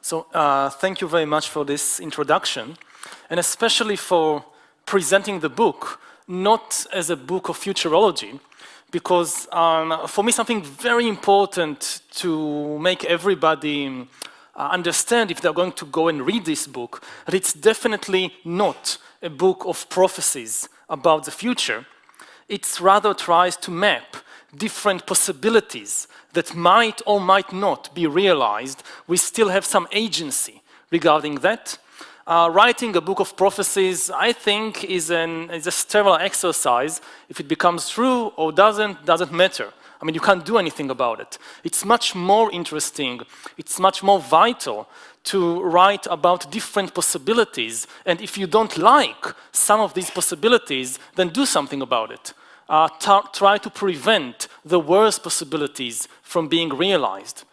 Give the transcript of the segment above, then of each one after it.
So thank you very much for this introduction, and especially for presenting the book not as a book of futurology, because for me something very important to make everybody understand if they're going to go and read this book, that it's definitely not a book of prophecies about the future. It rather tries to map different possibilities that might or might not be realized. We still have some agency regarding that. Writing a book of prophecies, I think, is a sterile exercise. If it becomes true or doesn't matter. I mean, you can't do anything about it. It's much more interesting, it's much more vital to write about different possibilities, and if you don't like some of these possibilities, then do something about it. Try to prevent the worst possibilities from being realized.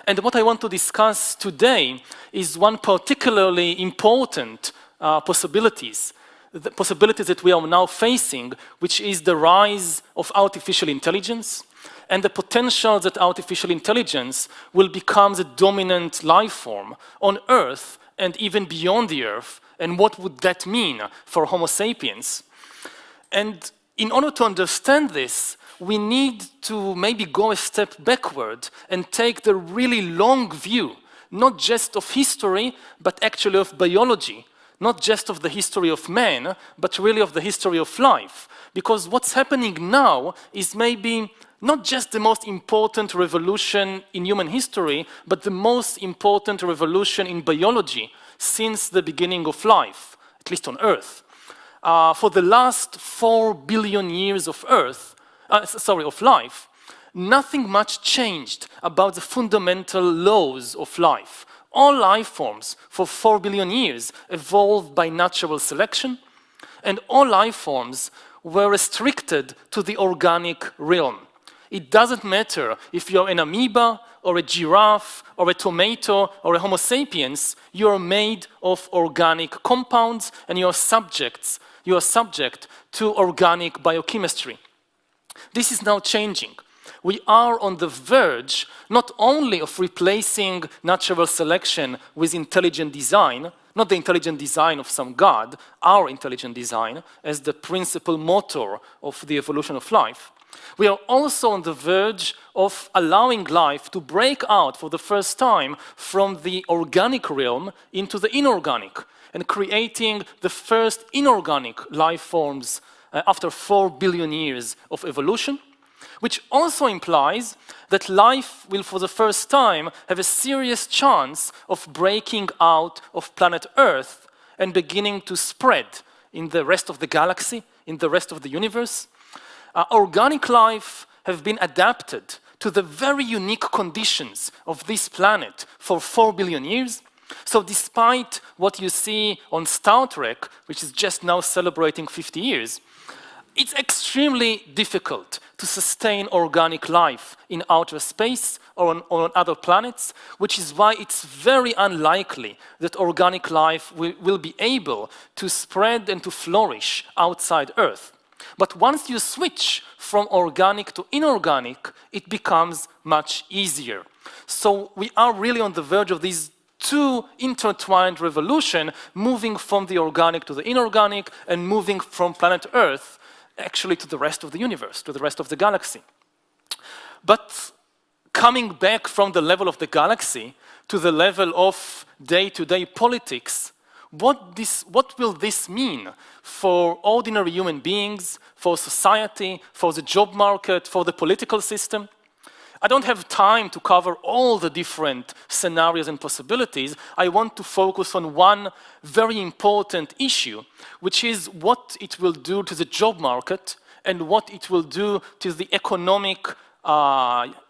And what I want to discuss today is one particularly important possibilities that we are now facing, which is the rise of artificial intelligence and the potential that artificial intelligence will become the dominant life form on Earth and even beyond the Earth, and what would that mean for Homo sapiens. And in order to understand this, we need to maybe go a step backward and take the really long view, not just of history, but actually of biology, not just of the history of man, but really of the history of life. Because what's happening now is maybe not just the most important revolution in human history, but the most important revolution in biology since the beginning of life, at least on Earth. For the last 4 billion years of life, nothing much changed about the fundamental laws of life. All life forms for 4 billion years evolved by natural selection, and all life forms were restricted to the organic realm. It doesn't matter if you're an amoeba, or a giraffe, or a tomato, or a Homo sapiens, you are made of organic compounds, and you are subject to organic biochemistry. This is now changing. We are on the verge not only of replacing natural selection with intelligent design, not the intelligent design of some god, our intelligent design, as the principal motor of the evolution of life. We are also on the verge of allowing life to break out for the first time from the organic realm into the inorganic, and creating the first inorganic life forms after 4 billion years of evolution, which also implies that life will for the first time have a serious chance of breaking out of planet Earth and beginning to spread in the rest of the galaxy, in the rest of the universe. Organic life have been adapted to the very unique conditions of this planet for 4 billion years. So despite what you see on Star Trek, which is just now celebrating 50 years, it's extremely difficult to sustain organic life in outer space or on other planets, which is why it's very unlikely that organic life will be able to spread and to flourish outside Earth. But once you switch from organic to inorganic, it becomes much easier. So we are really on the verge of these two intertwined revolutions, moving from the organic to the inorganic and moving from planet Earth actually to the rest of the universe, to the rest of the galaxy. But coming back from the level of the galaxy to the level of day-to-day politics, what will this mean for ordinary human beings, for society, for the job market, for the political system? I don't have time to cover all the different scenarios and possibilities. I want to focus on one very important issue, which is what it will do to the job market and what it will do to the economic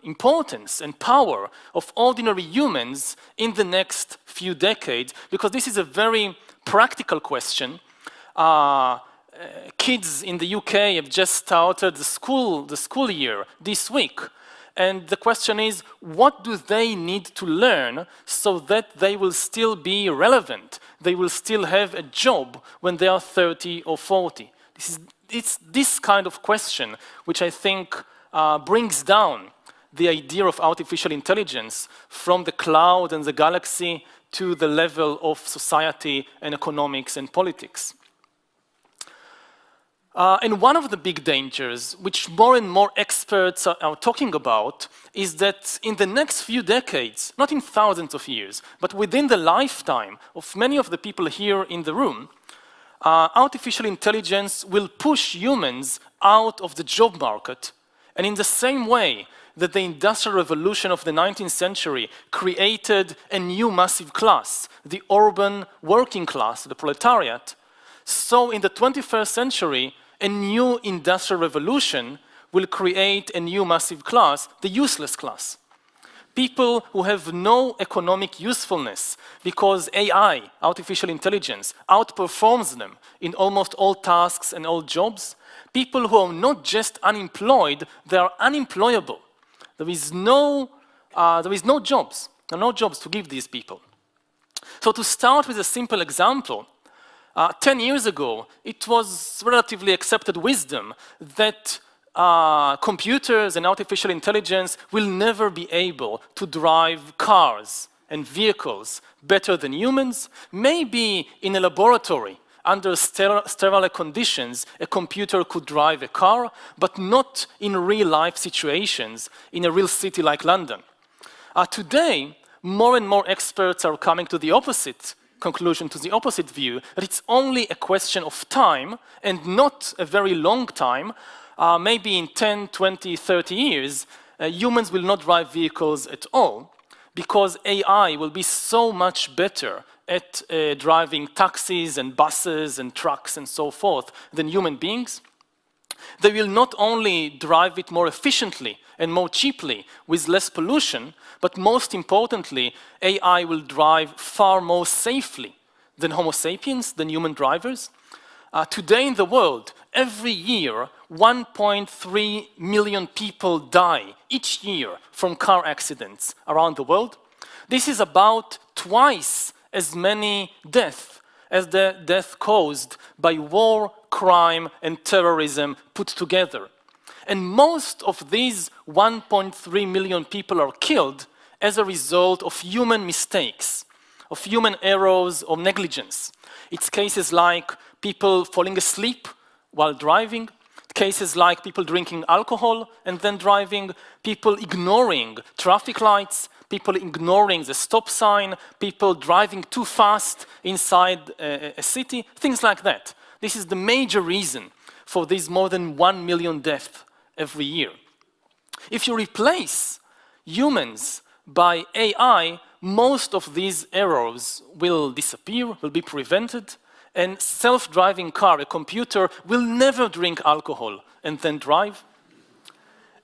importance and power of ordinary humans in the next few decades, because this is a very practical question. Kids in the UK have just started the school year this week. And the question is, what do they need to learn so that they will still be relevant? They will still have a job when they are 30 or 40. It's this kind of question which I think brings down the idea of artificial intelligence from the cloud and the galaxy to the level of society and economics and politics. And one of the big dangers, which more and more experts are talking about, is that in the next few decades, not in thousands of years, but within the lifetime of many of the people here in the room, artificial intelligence will push humans out of the job market. And in the same way that the Industrial Revolution of the 19th century created a new massive class, the urban working class, the proletariat, so in the 21st century, a new industrial revolution will create a new massive class, the useless class. People who have no economic usefulness because AI, artificial intelligence, outperforms them in almost all tasks and all jobs. People who are not just unemployed, they are unemployable. There is no jobs. There are no jobs to give these people. So to start with a simple example, 10 years ago, it was relatively accepted wisdom that computers and artificial intelligence will never be able to drive cars and vehicles better than humans. Maybe in a laboratory, under sterile conditions, a computer could drive a car, but not in real-life situations in a real city like London. Today, more and more experts are coming to the opposite conclusion, to the opposite view, that it's only a question of time, and not a very long time. Maybe in 10, 20, 30 years, humans will not drive vehicles at all, because AI will be so much better at driving taxis and buses and trucks and so forth than human beings. They will not only drive it more efficiently and more cheaply with less pollution, but most importantly, AI will drive far more safely than Homo sapiens, than human drivers. Today in the world, every year, 1.3 million people die each year from car accidents around the world. This is about twice as many deaths as the death caused by war, crime, and terrorism put together. And most of these 1.3 million people are killed as a result of human mistakes, of human errors or negligence. It's cases like people falling asleep while driving, cases like people drinking alcohol and then driving, people ignoring traffic lights, people ignoring the stop sign, people driving too fast inside a city, things like that. This is the major reason for these more than 1 million deaths every year. If you replace humans by AI, most of these errors will disappear, will be prevented, and self-driving car, a computer, will never drink alcohol and then drive.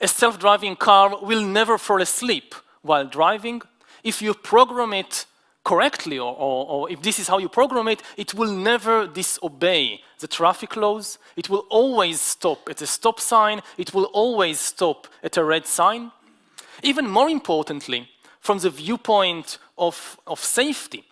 A self-driving car will never fall asleep while driving. If you program it correctly, or if this is how you program it, it will never disobey the traffic laws. It will always stop at a stop sign. It will always stop at a red sign. Even more importantly, from the viewpoint of safety,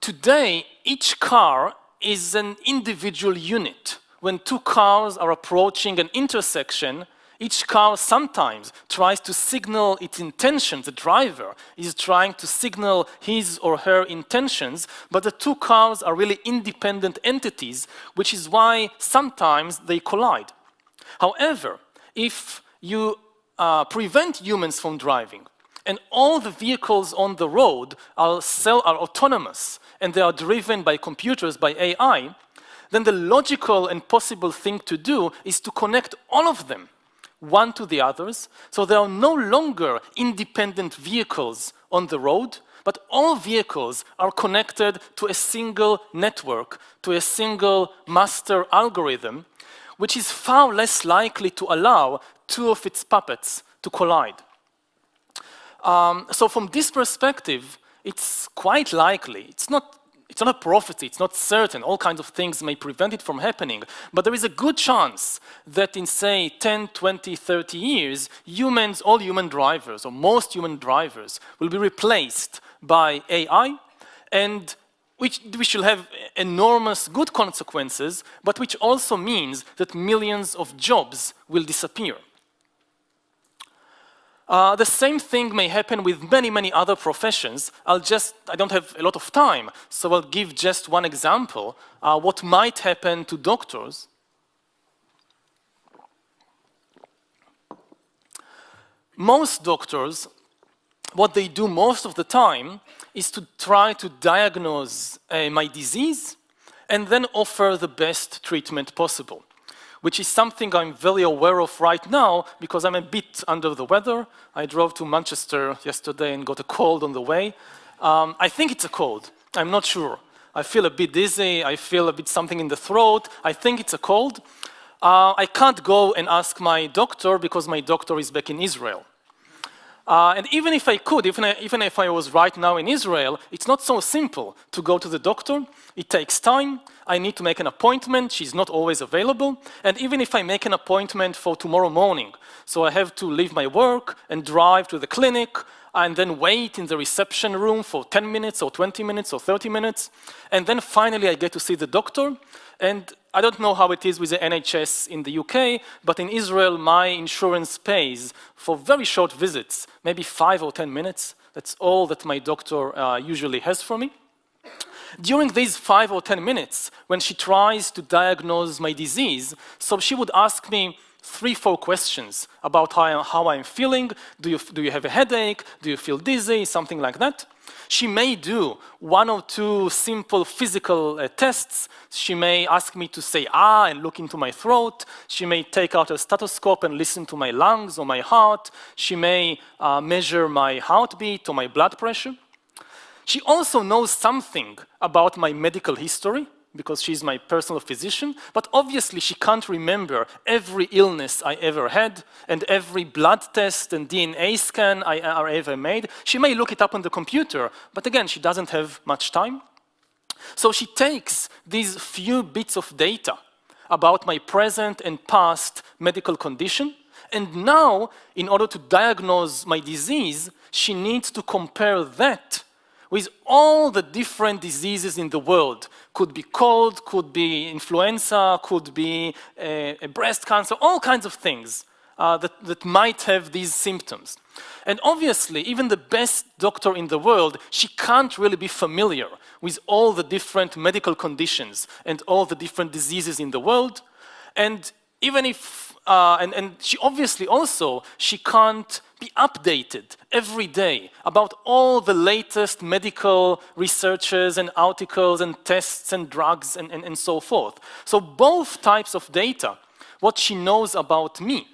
today, each car is an individual unit. When two cars are approaching an intersection, each car sometimes tries to signal its intention. The driver is trying to signal his or her intentions, but the two cars are really independent entities, which is why sometimes they collide. However, if you prevent humans from driving, and all the vehicles on the road are autonomous, and they are driven by computers, by AI, then the logical and possible thing to do is to connect all of them, one to the others, so there are no longer independent vehicles on the road, but all vehicles are connected to a single network, to a single master algorithm, which is far less likely to allow two of its puppets to collide. So from this perspective, it's quite likely, it's not a prophecy, it's not certain, all kinds of things may prevent it from happening, but there is a good chance that in, say, 10, 20, 30 years, humans, all human drivers, or most human drivers, will be replaced by AI, and which will have enormous good consequences, but which also means that millions of jobs will disappear. The same thing may happen with many, many other professions. I don't have a lot of time, so I'll give just one example, what might happen to doctors. Most doctors, what they do most of the time is to try to diagnose my disease and then offer the best treatment possible, which is something I'm very aware of right now because I'm a bit under the weather. I drove to Manchester yesterday and got a cold on the way. I think it's a cold, I'm not sure. I feel a bit dizzy, I feel a bit something in the throat. I think it's a cold. I can't go and ask my doctor because my doctor is back in Israel. And even if I could, even if I was right now in Israel, it's not so simple to go to the doctor. It takes time. I need to make an appointment. She's not always available. And even if I make an appointment for tomorrow morning, so I have to leave my work and drive to the clinic and then wait in the reception room for 10 minutes or 20 minutes or 30 minutes. And then finally I get to see the doctor. And I don't know how it is with the NHS in the UK, but in Israel, my insurance pays for very short visits, maybe 5 or 10 minutes. That's all that my doctor usually has for me. During these 5 or 10 minutes, when she tries to diagnose my disease, so she would ask me 3-4 questions about how I'm feeling. Do you have a headache? Do you feel dizzy? Something like that. She may do 1 or 2 simple physical tests. She may ask me to say ah and look into my throat. She may take out a stethoscope and listen to my lungs or my heart. She may measure my heartbeat or my blood pressure. She also knows something about my medical history because she's my personal physician, but obviously she can't remember every illness I ever had and every blood test and DNA scan I ever made. She may look it up on the computer, but again, she doesn't have much time. So she takes these few bits of data about my present and past medical condition, and now, in order to diagnose my disease, she needs to compare that with all the different diseases in the world. Could be cold, could be influenza, could be a breast cancer, all kinds of things that might have these symptoms. And obviously, even the best doctor in the world, she can't really be familiar with all the different medical conditions and all the different diseases in the world. And even if, and she obviously also, she can't be updated every day about all the latest medical researches and articles and tests and drugs and so forth. So both types of data, what she knows about me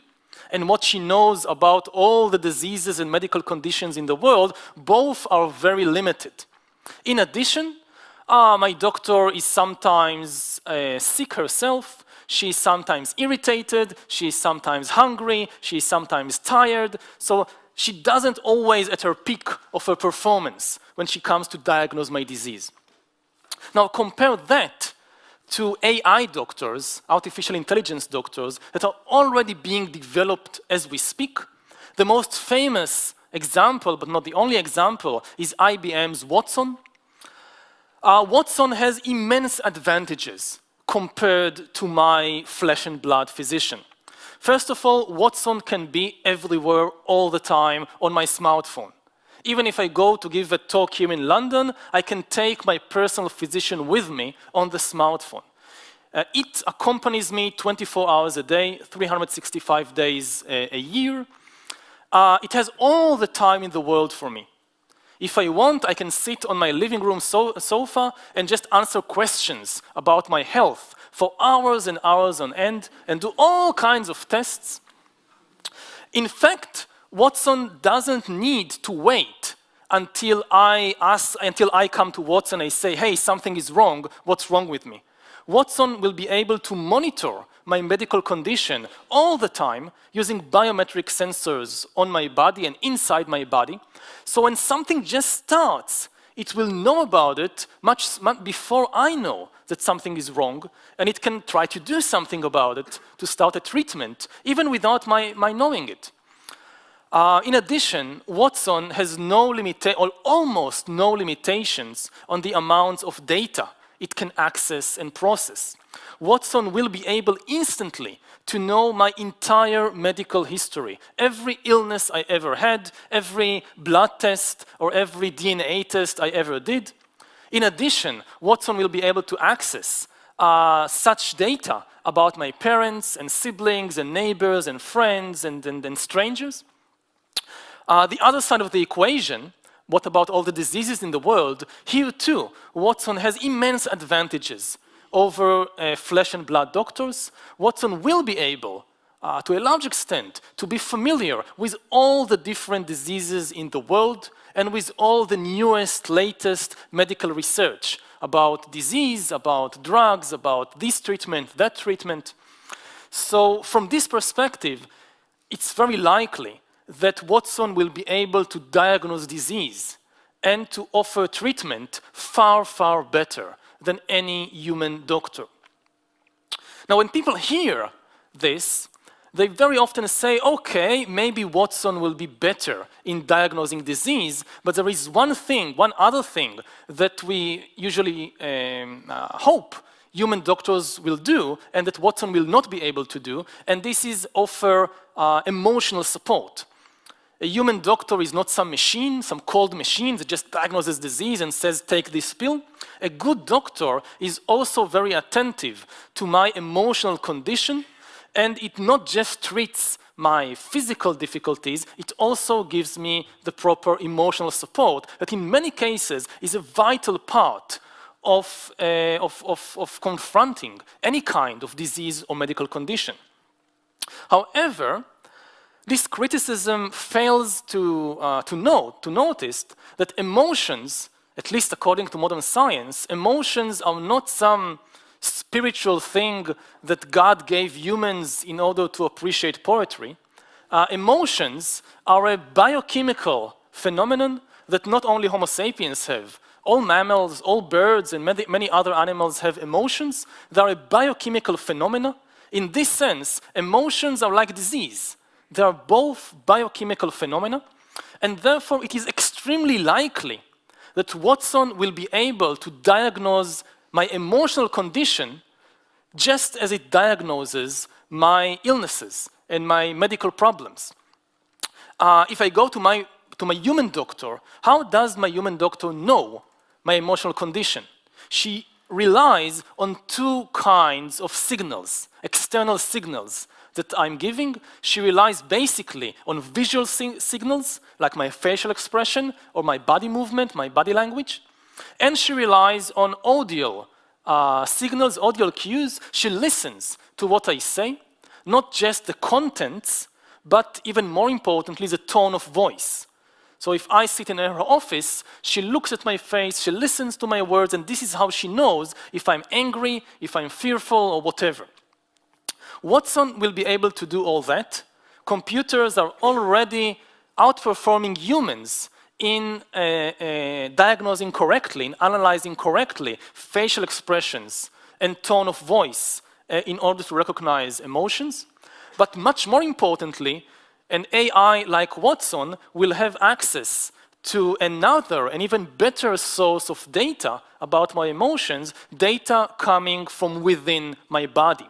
and what she knows about all the diseases and medical conditions in the world, both are very limited. In addition, my doctor is sometimes sick herself. She is sometimes irritated, she is sometimes hungry, she is sometimes tired, so she doesn't always at her peak of her performance when she comes to diagnose my disease. Now compare that to AI doctors, artificial intelligence doctors, that are already being developed as we speak. The most famous example, but not the only example, is IBM's Watson. Watson has immense advantages compared to my flesh and blood physician. First of all, Watson can be everywhere all the time on my smartphone. Even if I go to give a talk here in London, I can take my personal physician with me on the smartphone. It accompanies me 24 hours a day, 365 days a year. It has all the time in the world for me. If I want, I can sit on my living room sofa and just answer questions about my health for hours and hours on end and do all kinds of tests. In fact, Watson doesn't need to wait until I come to Watson and I say, hey, something is wrong, what's wrong with me? Watson will be able to monitor my medical condition all the time using biometric sensors on my body and inside my body. So when something just starts, it will know about it much before I know that something is wrong, and it can try to do something about it to start a treatment, even without my knowing it. In addition, Watson has almost no limitations on the amounts of data it can access and process. Watson will be able instantly to know my entire medical history, every illness I ever had, every blood test or every DNA test I ever did. In addition, Watson will be able to access such data about my parents and siblings and neighbors and friends and strangers. The other side of the equation, what about all the diseases in the world? Here too, Watson has immense advantages over flesh and blood doctors. Watson will be able, to a large extent, to be familiar with all the different diseases in the world and with all the newest, latest medical research about disease, about drugs, about this treatment, that treatment. So from this perspective, it's very likely that Watson will be able to diagnose disease and to offer treatment far, far better than any human doctor. Now, when people hear this, they very often say, okay, maybe Watson will be better in diagnosing disease, but there is one other thing that we usually hope human doctors will do and that Watson will not be able to do, and this is offer emotional support. A human doctor is not some machine, some cold machine that just diagnoses disease and says, take this pill. A good doctor is also very attentive to my emotional condition, and it not just treats my physical difficulties, it also gives me the proper emotional support that in many cases is a vital part of confronting any kind of disease or medical condition. However, this criticism fails to notice that emotions, at least according to modern science, emotions are not some spiritual thing that God gave humans in order to appreciate poetry. Emotions are a biochemical phenomenon that not only Homo sapiens have. All mammals, all birds, and many other animals have emotions. They are a biochemical phenomena. In this sense, emotions are like disease. They are both biochemical phenomena, and therefore it is extremely likely that Watson will be able to diagnose my emotional condition just as it diagnoses my illnesses and my medical problems. If I go to my human doctor, how does my human doctor know my emotional condition? She relies on two kinds of signals, external signals that I'm giving. She relies basically on visual signals, like my facial expression or my body movement, my body language. And she relies on audio signals, audio cues. She listens to what I say, not just the contents, but even more importantly, the tone of voice. So if I sit in her office, she looks at my face, she listens to my words, and this is how she knows if I'm angry, if I'm fearful, or whatever. Watson will be able to do all that. Computers are already outperforming humans in diagnosing correctly, in analyzing correctly facial expressions and tone of voice in order to recognize emotions. But much more importantly, an AI like Watson will have access to another and even better source of data about my emotions, data coming from within my body.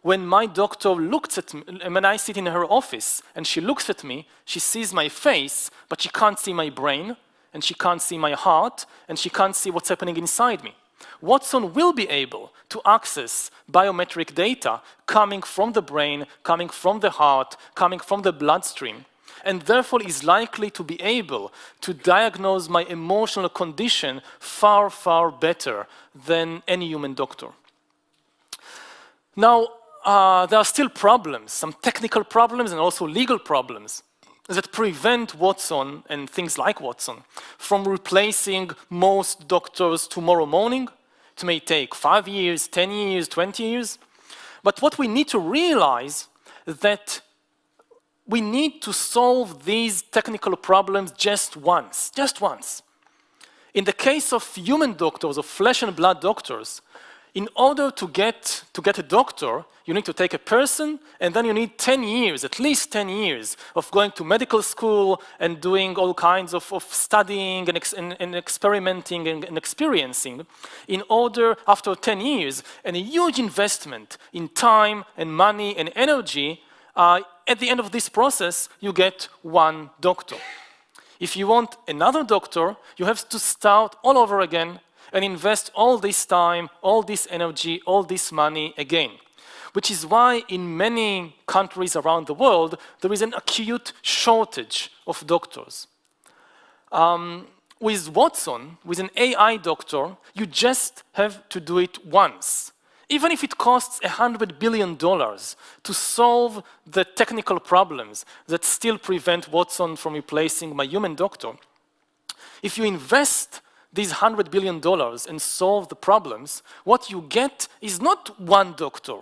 When my doctor looks at me, when I sit in her office and she looks at me, she sees my face, but she can't see my brain, and she can't see my heart, and she can't see what's happening inside me. Watson will be able to access biometric data coming from the brain, coming from the heart, coming from the bloodstream, and therefore is likely to be able to diagnose my emotional condition far, far better than any human doctor. Now, there are still problems, some technical problems and also legal problems that prevent Watson and things like Watson from replacing most doctors tomorrow morning. It may take 5 years, 10 years, 20 years. But what we need to realize is that we need to solve these technical problems just once, just once. In the case of human doctors, of flesh and blood doctors, in order to get a doctor, you need to take a person, and then you need 10 years, at least 10 years, of going to medical school and doing all kinds of studying and experimenting and experiencing, in order, after 10 years, and a huge investment in time and money and energy, at the end of this process, you get one doctor. If you want another doctor, you have to start all over again and invest all this time, all this energy, all this money again. Which is why in many countries around the world, there is an acute shortage of doctors. With Watson, with an AI doctor, you just have to do it once. Even if it costs $100 billion to solve the technical problems that still prevent Watson from replacing my human doctor, if you invest these $100 billion and solve the problems, what you get is not one doctor.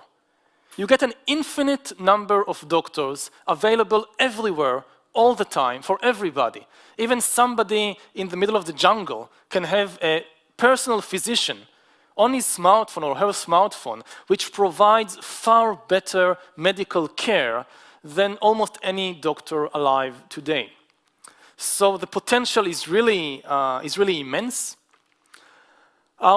You get an infinite number of doctors available everywhere, all the time, for everybody. Even somebody in the middle of the jungle can have a personal physician on his smartphone or her smartphone, which provides far better medical care than almost any doctor alive today. So the potential is really immense,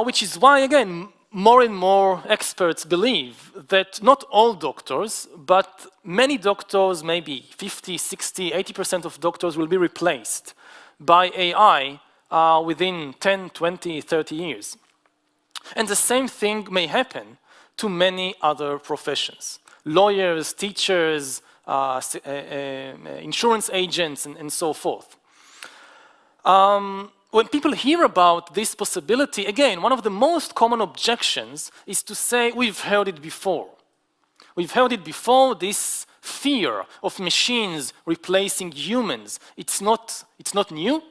which is why, again, more and more experts believe that not all doctors, but many doctors, maybe 50, 60, 80% of doctors will be replaced by AI within 10, 20, 30 years. And the same thing may happen to many other professions. Lawyers, teachers, insurance agents, and so forth. When people hear about this possibility, again, one of the most common objections is to say, we've heard it before. We've heard it before, this fear of machines replacing humans. It's not new.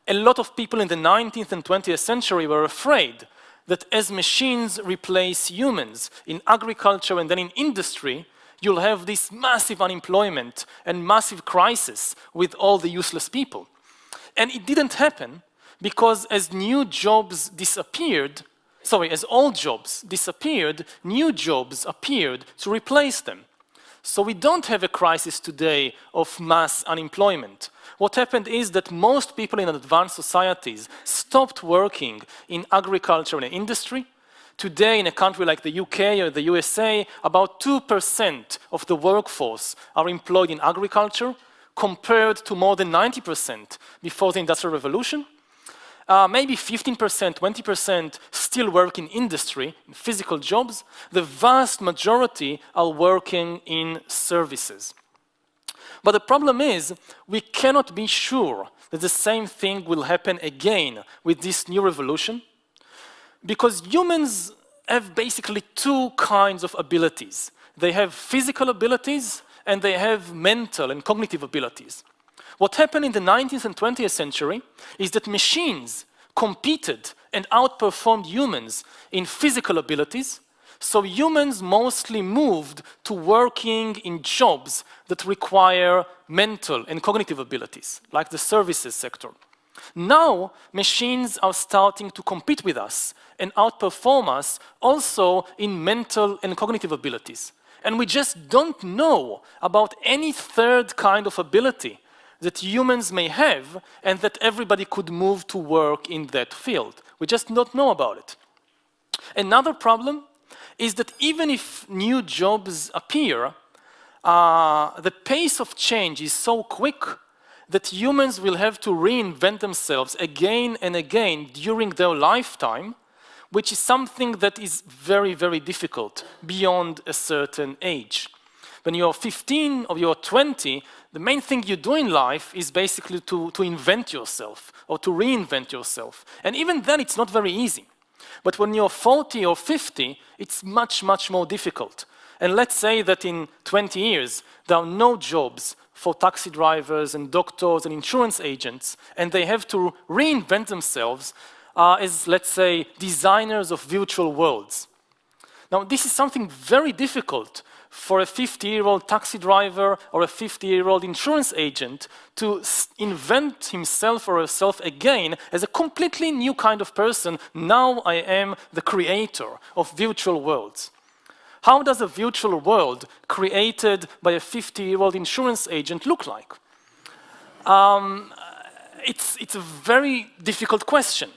A lot of people in the 19th and 20th century were afraid that as machines replace humans in agriculture and then in industry, you'll have this massive unemployment and massive crisis with all the useless people. And it didn't happen because as old jobs disappeared, new jobs appeared to replace them. So we don't have a crisis today of mass unemployment. What happened is that most people in advanced societies stopped working in agriculture and industry. Today, in a country like the UK or the USA, about 2% of the workforce are employed in agriculture, compared to more than 90% before the Industrial Revolution. Maybe 15%, 20% still work in industry, in physical jobs. The vast majority are working in services. But the problem is, we cannot be sure that the same thing will happen again with this new revolution, because humans have basically two kinds of abilities. They have physical abilities and they have mental and cognitive abilities. What happened in the 19th and 20th century is that machines competed and outperformed humans in physical abilities, so humans mostly moved to working in jobs that require mental and cognitive abilities, like the services sector. Now, machines are starting to compete with us and outperform us also in mental and cognitive abilities. And we just don't know about any third kind of ability that humans may have and that everybody could move to work in that field. We just don't know about it. Another problem is that even if new jobs appear, the pace of change is so quick that humans will have to reinvent themselves again and again during their lifetime, which is something that is very, very difficult beyond a certain age. When you're 15 or you're 20, the main thing you do in life is basically to invent yourself or to reinvent yourself. And even then, it's not very easy. But when you're 40 or 50, it's much, much more difficult. And let's say that in 20 years, there are no jobs for taxi drivers and doctors and insurance agents, and they have to reinvent themselves as, let's say, designers of virtual worlds. Now, this is something very difficult for a 50-year-old taxi driver or a 50-year-old insurance agent to invent himself or herself again as a completely new kind of person. Now I am the creator of virtual worlds. How does a virtual world created by a 50-year-old insurance agent look like? It's a very difficult question.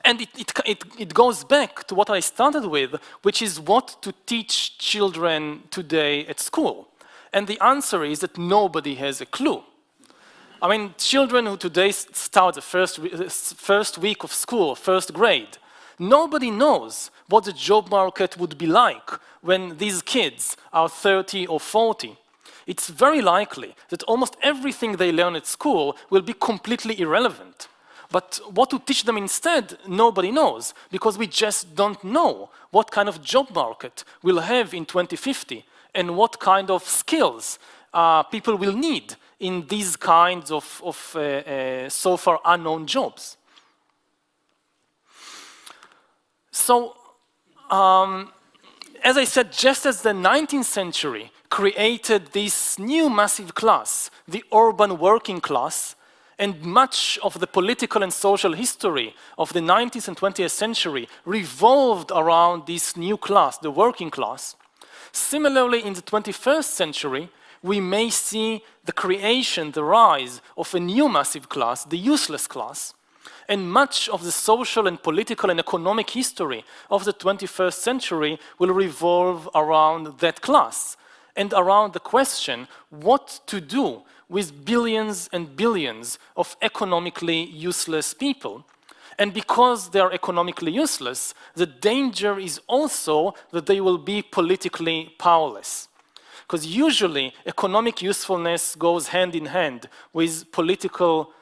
And it goes back to what I started with, which is what to teach children today at school. And the answer is that nobody has a clue. I mean, children who today start the first week of school, first grade, nobody knows what the job market would be like when these kids are 30 or 40. It's very likely that almost everything they learn at school will be completely irrelevant. But what to teach them instead, nobody knows, because we just don't know what kind of job market we'll have in 2050 and what kind of skills people will need in these kinds of so far unknown jobs. So, as I said, just as the 19th century created this new massive class, the urban working class, and much of the political and social history of the 19th and 20th century revolved around this new class, the working class. Similarly, in the 21st century, we may see the creation, the rise of a new massive class, the useless class. And much of the social and political and economic history of the 21st century will revolve around that class and around the question what to do with billions and billions of economically useless people. And because they are economically useless, the danger is also that they will be politically powerless. Because usually economic usefulness goes hand in hand with political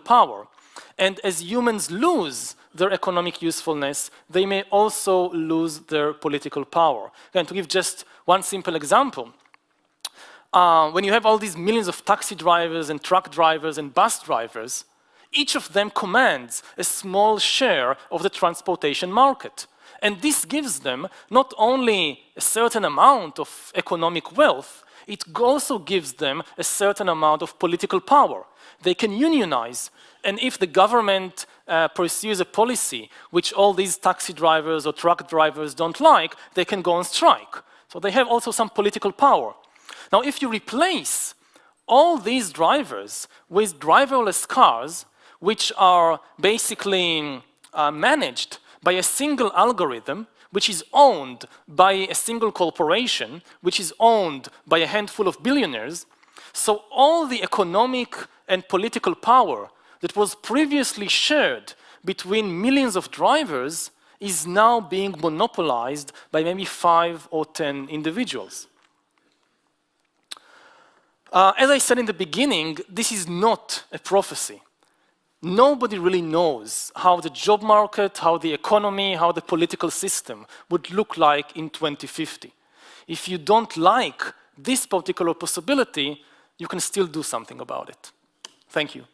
power. And as humans lose their economic usefulness, they may also lose their political power. And to give just one simple example, when you have all these millions of taxi drivers and truck drivers and bus drivers, each of them commands a small share of the transportation market. And this gives them not only a certain amount of economic wealth, it also gives them a certain amount of political power. They can unionize, and if the government pursues a policy which all these taxi drivers or truck drivers don't like, they can go on strike. So they have also some political power. Now, if you replace all these drivers with driverless cars, which are basically managed by a single algorithm, which is owned by a single corporation, which is owned by a handful of billionaires, so all the economic and political power that was previously shared between millions of drivers is now being monopolized by maybe 5 or 10 individuals. As I said in the beginning, this is not a prophecy. Nobody really knows how the job market, how the economy, how the political system would look like in 2050. If you don't like this particular possibility, you can still do something about it. Thank you.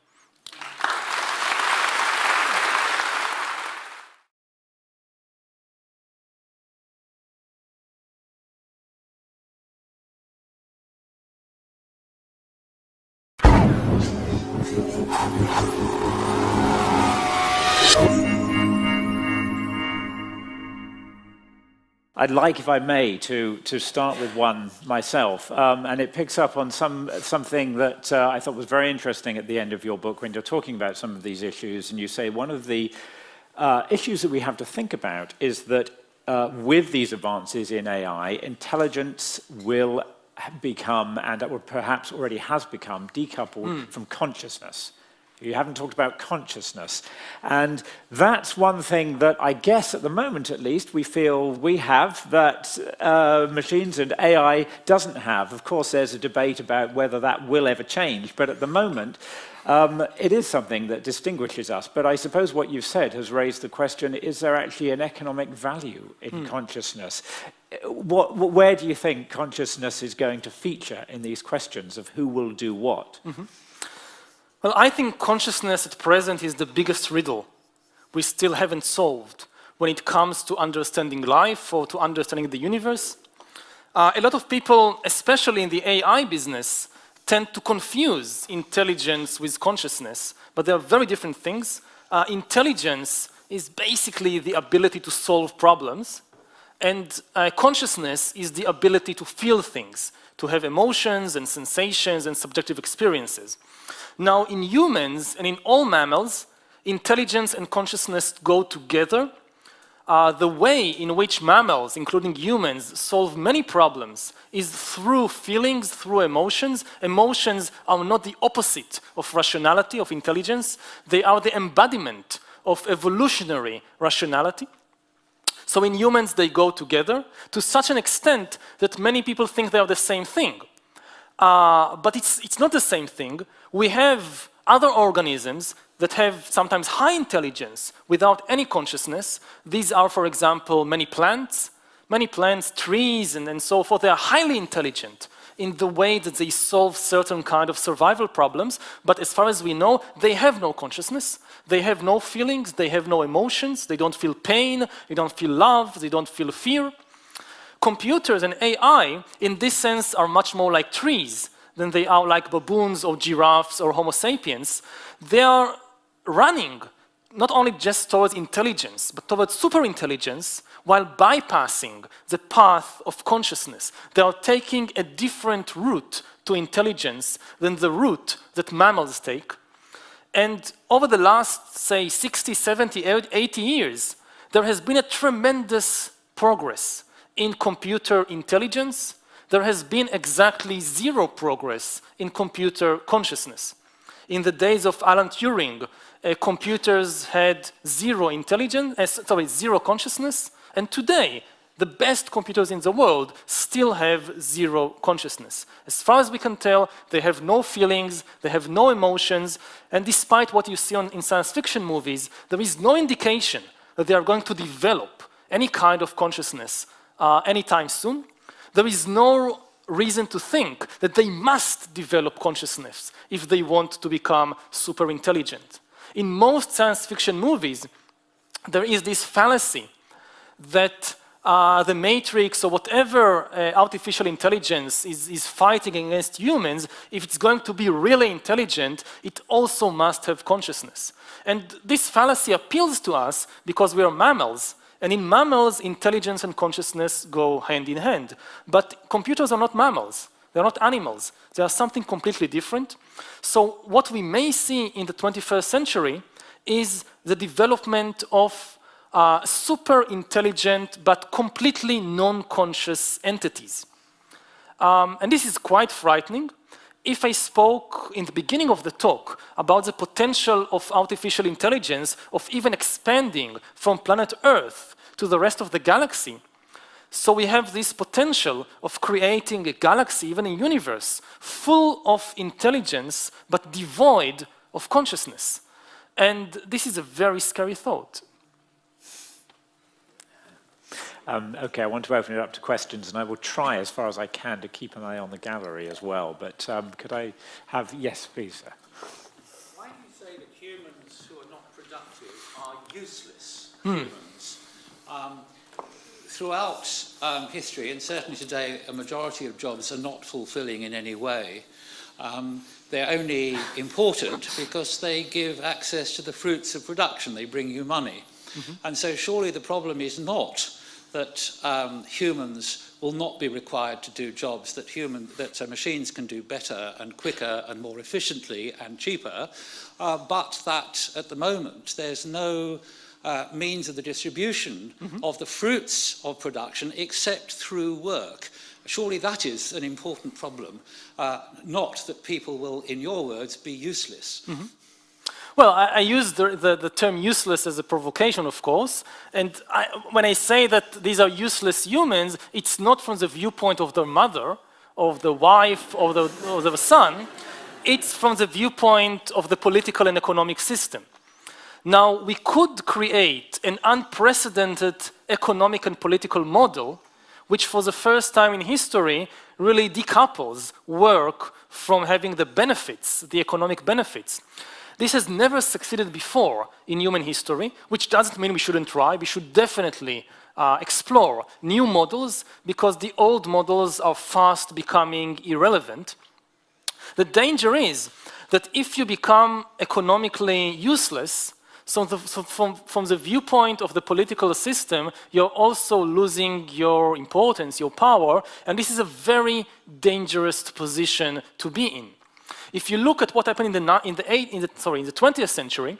I'd like, if I may, to start with one myself, and it picks up on something that I thought was very interesting at the end of your book when you're talking about some of these issues, and you say one of the issues that we have to think about is that with these advances in AI, intelligence will become, and perhaps already has become, decoupled from consciousness. You haven't talked about consciousness. And that's one thing that I guess at the moment, at least, we feel we have that machines and AI doesn't have. Of course, there's a debate about whether that will ever change. But at the moment, it is something that distinguishes us. But I suppose what you've said has raised the question, is there actually an economic value in consciousness? Where do you think consciousness is going to feature in these questions of who will do what? Well, I think consciousness at present is the biggest riddle we still haven't solved when it comes to understanding life or to understanding the universe. A lot of people, especially in the AI business, tend to confuse intelligence with consciousness, but they are very different things. Intelligence is basically the ability to solve problems, and consciousness is the ability to feel things, to have emotions and sensations and subjective experiences. Now, in humans and in all mammals, intelligence and consciousness go together. The way in which mammals, including humans, solve many problems is through feelings, through emotions. Emotions are not the opposite of rationality, of intelligence. They are the embodiment of evolutionary rationality. So in humans, they go together to such an extent that many people think they are the same thing. But it's not the same thing. We have other organisms that have sometimes high intelligence without any consciousness. These are, for example, many plants, trees, and so forth. They are highly intelligent in the way that they solve certain kind of survival problems, but as far as we know, they have no consciousness, they have no feelings, they have no emotions, they don't feel pain, they don't feel love, they don't feel fear. Computers and AI, in this sense, are much more like trees than they are like baboons or giraffes or Homo sapiens. They are running not only just towards intelligence, but towards superintelligence, while bypassing the path of consciousness. They are taking a different route to intelligence than the route that mammals take. And over the last, say, 60, 70, 80 years, there has been a tremendous progress in computer intelligence. There has been exactly zero progress in computer consciousness. In the days of Alan Turing, computers had zero consciousness, and today, the best computers in the world still have zero consciousness. As far as we can tell, they have no feelings, they have no emotions, and despite what you see in science fiction movies, there is no indication that they are going to develop any kind of consciousness anytime soon. There is no reason to think that they must develop consciousness if they want to become super intelligent. In most science fiction movies, there is this fallacy that the Matrix or whatever artificial intelligence is fighting against humans, if it's going to be really intelligent, it also must have consciousness. And this fallacy appeals to us because we are mammals. And in mammals, intelligence and consciousness go hand in hand. But computers are not mammals. They're not animals. They are something completely different. So what we may see in the 21st century is the development of super intelligent but completely non-conscious entities. And this is quite frightening. If I spoke in the beginning of the talk about the potential of artificial intelligence of even expanding from planet Earth to the rest of the galaxy, so we have this potential of creating a galaxy, even a universe, full of intelligence but devoid of consciousness. And this is a very scary thought. Okay, I want to open it up to questions, and I will try as far as I can to keep an eye on the gallery as well. But could I have, yes, please, sir. Why do you say that humans who are not productive are useless humans? Throughout history, and certainly today, a majority of jobs are not fulfilling in any way. They're only important because they give access to the fruits of production. They bring you money. And so surely the problem is not that humans will not be required to do jobs that machines can do better and quicker and more efficiently and cheaper, but that at the moment there's no means of the distribution of the fruits of production except through work. Surely that is an important problem, not that people will, in your words, be useless. Well, I use the term useless as a provocation, of course, and when I say that these are useless humans, it's not from the viewpoint of their mother, of the wife, of the son, it's from the viewpoint of the political and economic system. Now, we could create an unprecedented economic and political model which for the first time in history really decouples work from having the benefits, the economic benefits. This has never succeeded before in human history, which doesn't mean we shouldn't try. We should definitely explore new models because the old models are fast becoming irrelevant. The danger is that if you become economically useless, so from the viewpoint of the political system, you're also losing your importance, your power, and this is a very dangerous position to be in. If you look at what happened in the 20th century,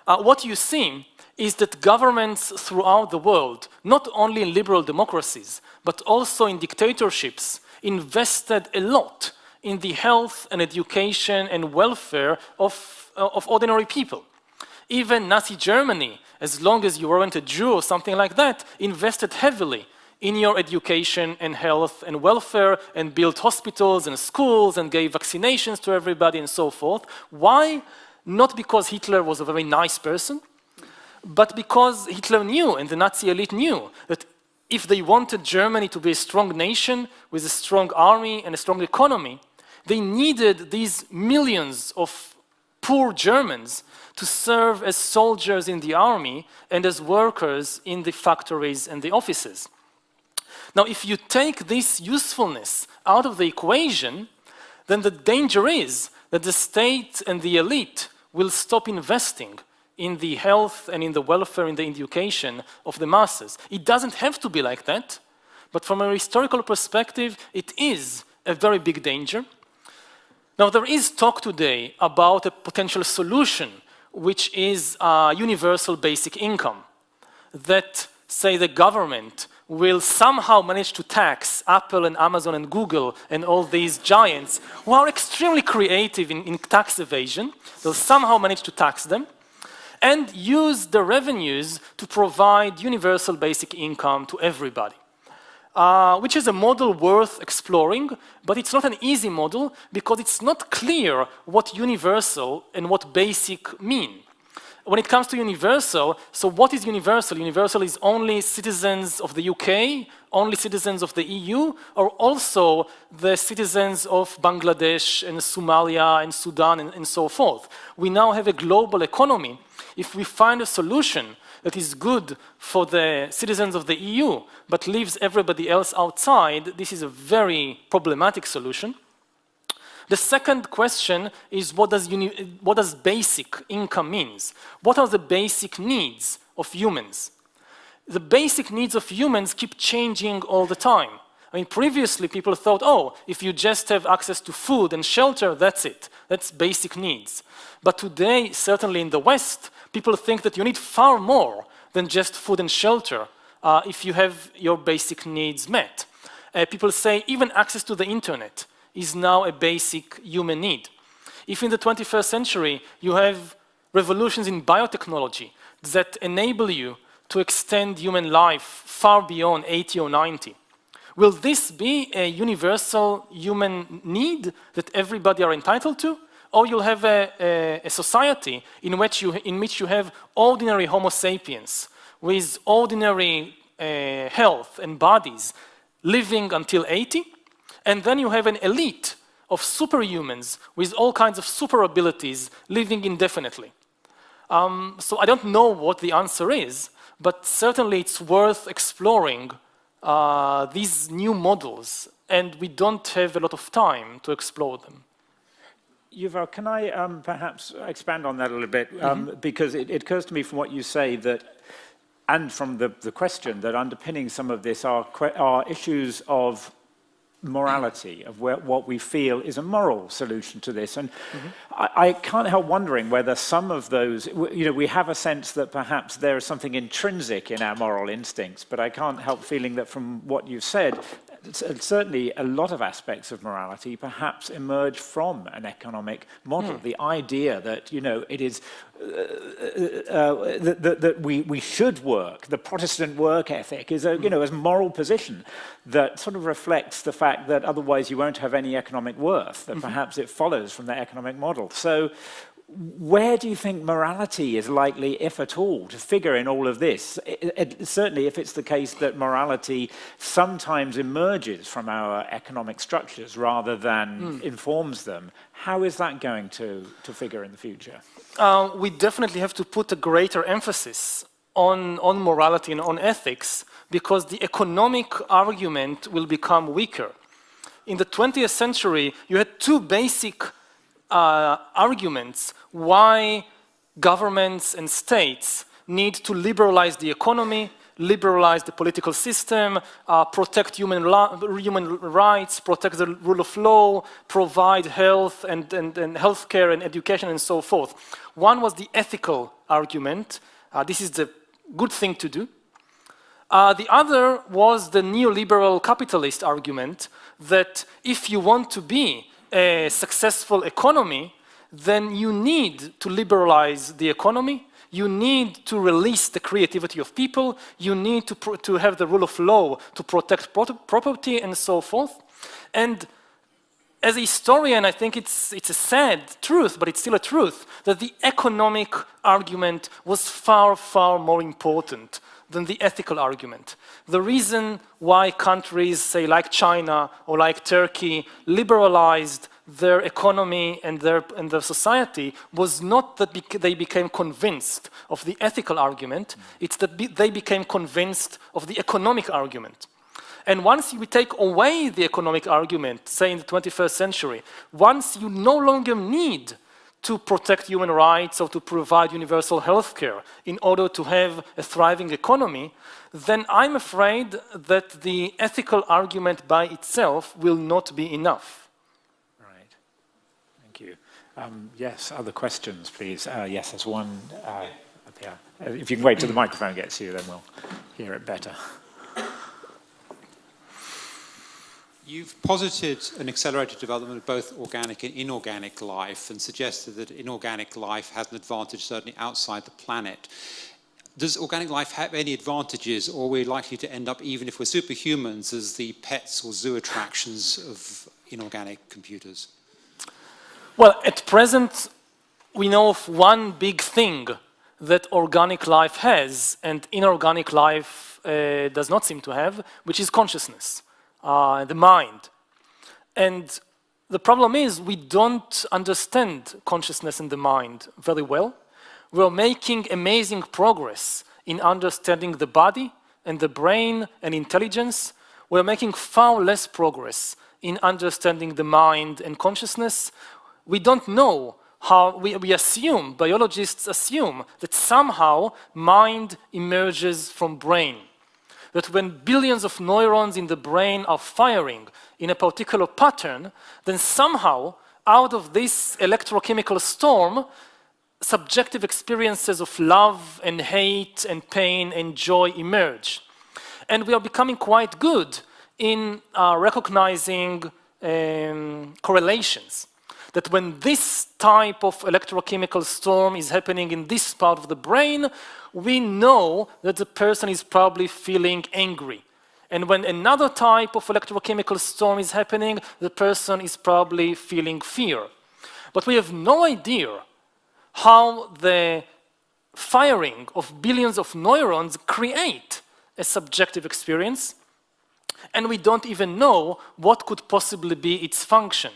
what you see is that governments throughout the world, not only in liberal democracies, but also in dictatorships, invested a lot in the health and education and welfare of ordinary people. Even Nazi Germany, as long as you weren't a Jew or something like that, invested heavily in your education and health and welfare and built hospitals and schools and gave vaccinations to everybody and so forth. Why? Not because Hitler was a very nice person, but because Hitler knew and the Nazi elite knew that if they wanted Germany to be a strong nation with a strong army and a strong economy, they needed these millions of poor Germans to serve as soldiers in the army and as workers in the factories and the offices. Now, if you take this usefulness out of the equation, then the danger is that the state and the elite will stop investing in the health and in the welfare and the education of the masses. It doesn't have to be like that, but from a historical perspective, it is a very big danger. Now, there is talk today about a potential solution, which is a universal basic income, that, say, the government will somehow manage to tax Apple and Amazon and Google and all these giants who are extremely creative in tax evasion. They'll somehow manage to tax them and use the revenues to provide universal basic income to everybody. Which is a model worth exploring, but it's not an easy model because it's not clear what universal and what basic mean. When it comes to universal, so what is universal? Universal is only citizens of the UK, only citizens of the EU, or also the citizens of Bangladesh and Somalia and Sudan and so forth. We now have a global economy. If we find a solution that is good for the citizens of the EU, but leaves everybody else outside, this is a very problematic solution. The second question is what does basic income means? What are the basic needs of humans? The basic needs of humans keep changing all the time. I mean, previously people thought, oh, if you just have access to food and shelter, that's it. That's basic needs. But today, certainly in the West, people think that you need far more than just food and shelter if you have your basic needs met. People say even access to the internet is now a basic human need. If in the 21st century you have revolutions in biotechnology that enable you to extend human life far beyond 80 or 90, will this be a universal human need that everybody are entitled to? Or you'll have a society in which you have ordinary Homo sapiens with ordinary health and bodies living until 80, and then you have an elite of superhumans with all kinds of super abilities living indefinitely. So I don't know what the answer is, but certainly it's worth exploring these new models, and we don't have a lot of time to explore them. Yuval, can I perhaps expand on that a little bit? Because it occurs to me from what you say that, and from the question, that underpinning some of this are issues of morality, of what we feel is a moral solution to this. And I can't help wondering whether some of those, we have a sense that perhaps there is something intrinsic in our moral instincts, but I can't help feeling that from what you've said, certainly a lot of aspects of morality perhaps emerge from an economic model. The idea that, it is that we should work. The Protestant work ethic is a moral position that sort of reflects the fact that otherwise you won't have any economic worth, that perhaps it follows from the economic model. So where do you think morality is likely, if at all, to figure in all of this? Certainly if it's the case that morality sometimes emerges from our economic structures rather than informs them, how is that going to figure in the future? We definitely have to put a greater emphasis on morality and on ethics, because the economic argument will become weaker. In the 20th century, you had two basic arguments why governments and states need to liberalize the economy, liberalize the political system, protect human rights, protect the rule of law, provide health and healthcare and education and so forth. One was the ethical argument. This is the good thing to do. The other was the neoliberal capitalist argument that if you want to be a successful economy, then you need to liberalize the economy. You need to release the creativity of people. You need to have the rule of law to protect property and so forth. And as a historian, I think it's a sad truth, but it's still a truth, that the economic argument was far, far more important than the ethical argument. The reason why countries, say like China or like Turkey, liberalized their economy and their society was not that they became convinced of the ethical argument, it's that they became convinced of the economic argument. And once we take away the economic argument, say in the 21st century, once you no longer need to protect human rights or to provide universal health care in order to have a thriving economy, then I'm afraid that the ethical argument by itself will not be enough. Right. Thank you. Yes, other questions, please. Yes, there's one up here. If you can wait till the microphone gets to you, then we'll hear it better. You've posited an accelerated development of both organic and inorganic life and suggested that inorganic life has an advantage certainly outside the planet. Does organic life have any advantages, or are we likely to end up, even if we're superhumans, as the pets or zoo attractions of inorganic computers? Well, at present, we know of one big thing that organic life has and inorganic life does not seem to have, which is consciousness. The mind. And the problem is we don't understand consciousness and the mind very well. We're making amazing progress in understanding the body and the brain and intelligence. We're making far less progress in understanding the mind and consciousness. We don't know how, we assume, biologists assume that somehow mind emerges from brain. That when billions of neurons in the brain are firing in a particular pattern, then somehow, out of this electrochemical storm, subjective experiences of love and hate and pain and joy emerge. And we are becoming quite good in recognizing correlations. That when this type of electrochemical storm is happening in this part of the brain, we know that the person is probably feeling angry. And when another type of electrochemical storm is happening, the person is probably feeling fear. But we have no idea how the firing of billions of neurons create a subjective experience, and we don't even know what could possibly be its function.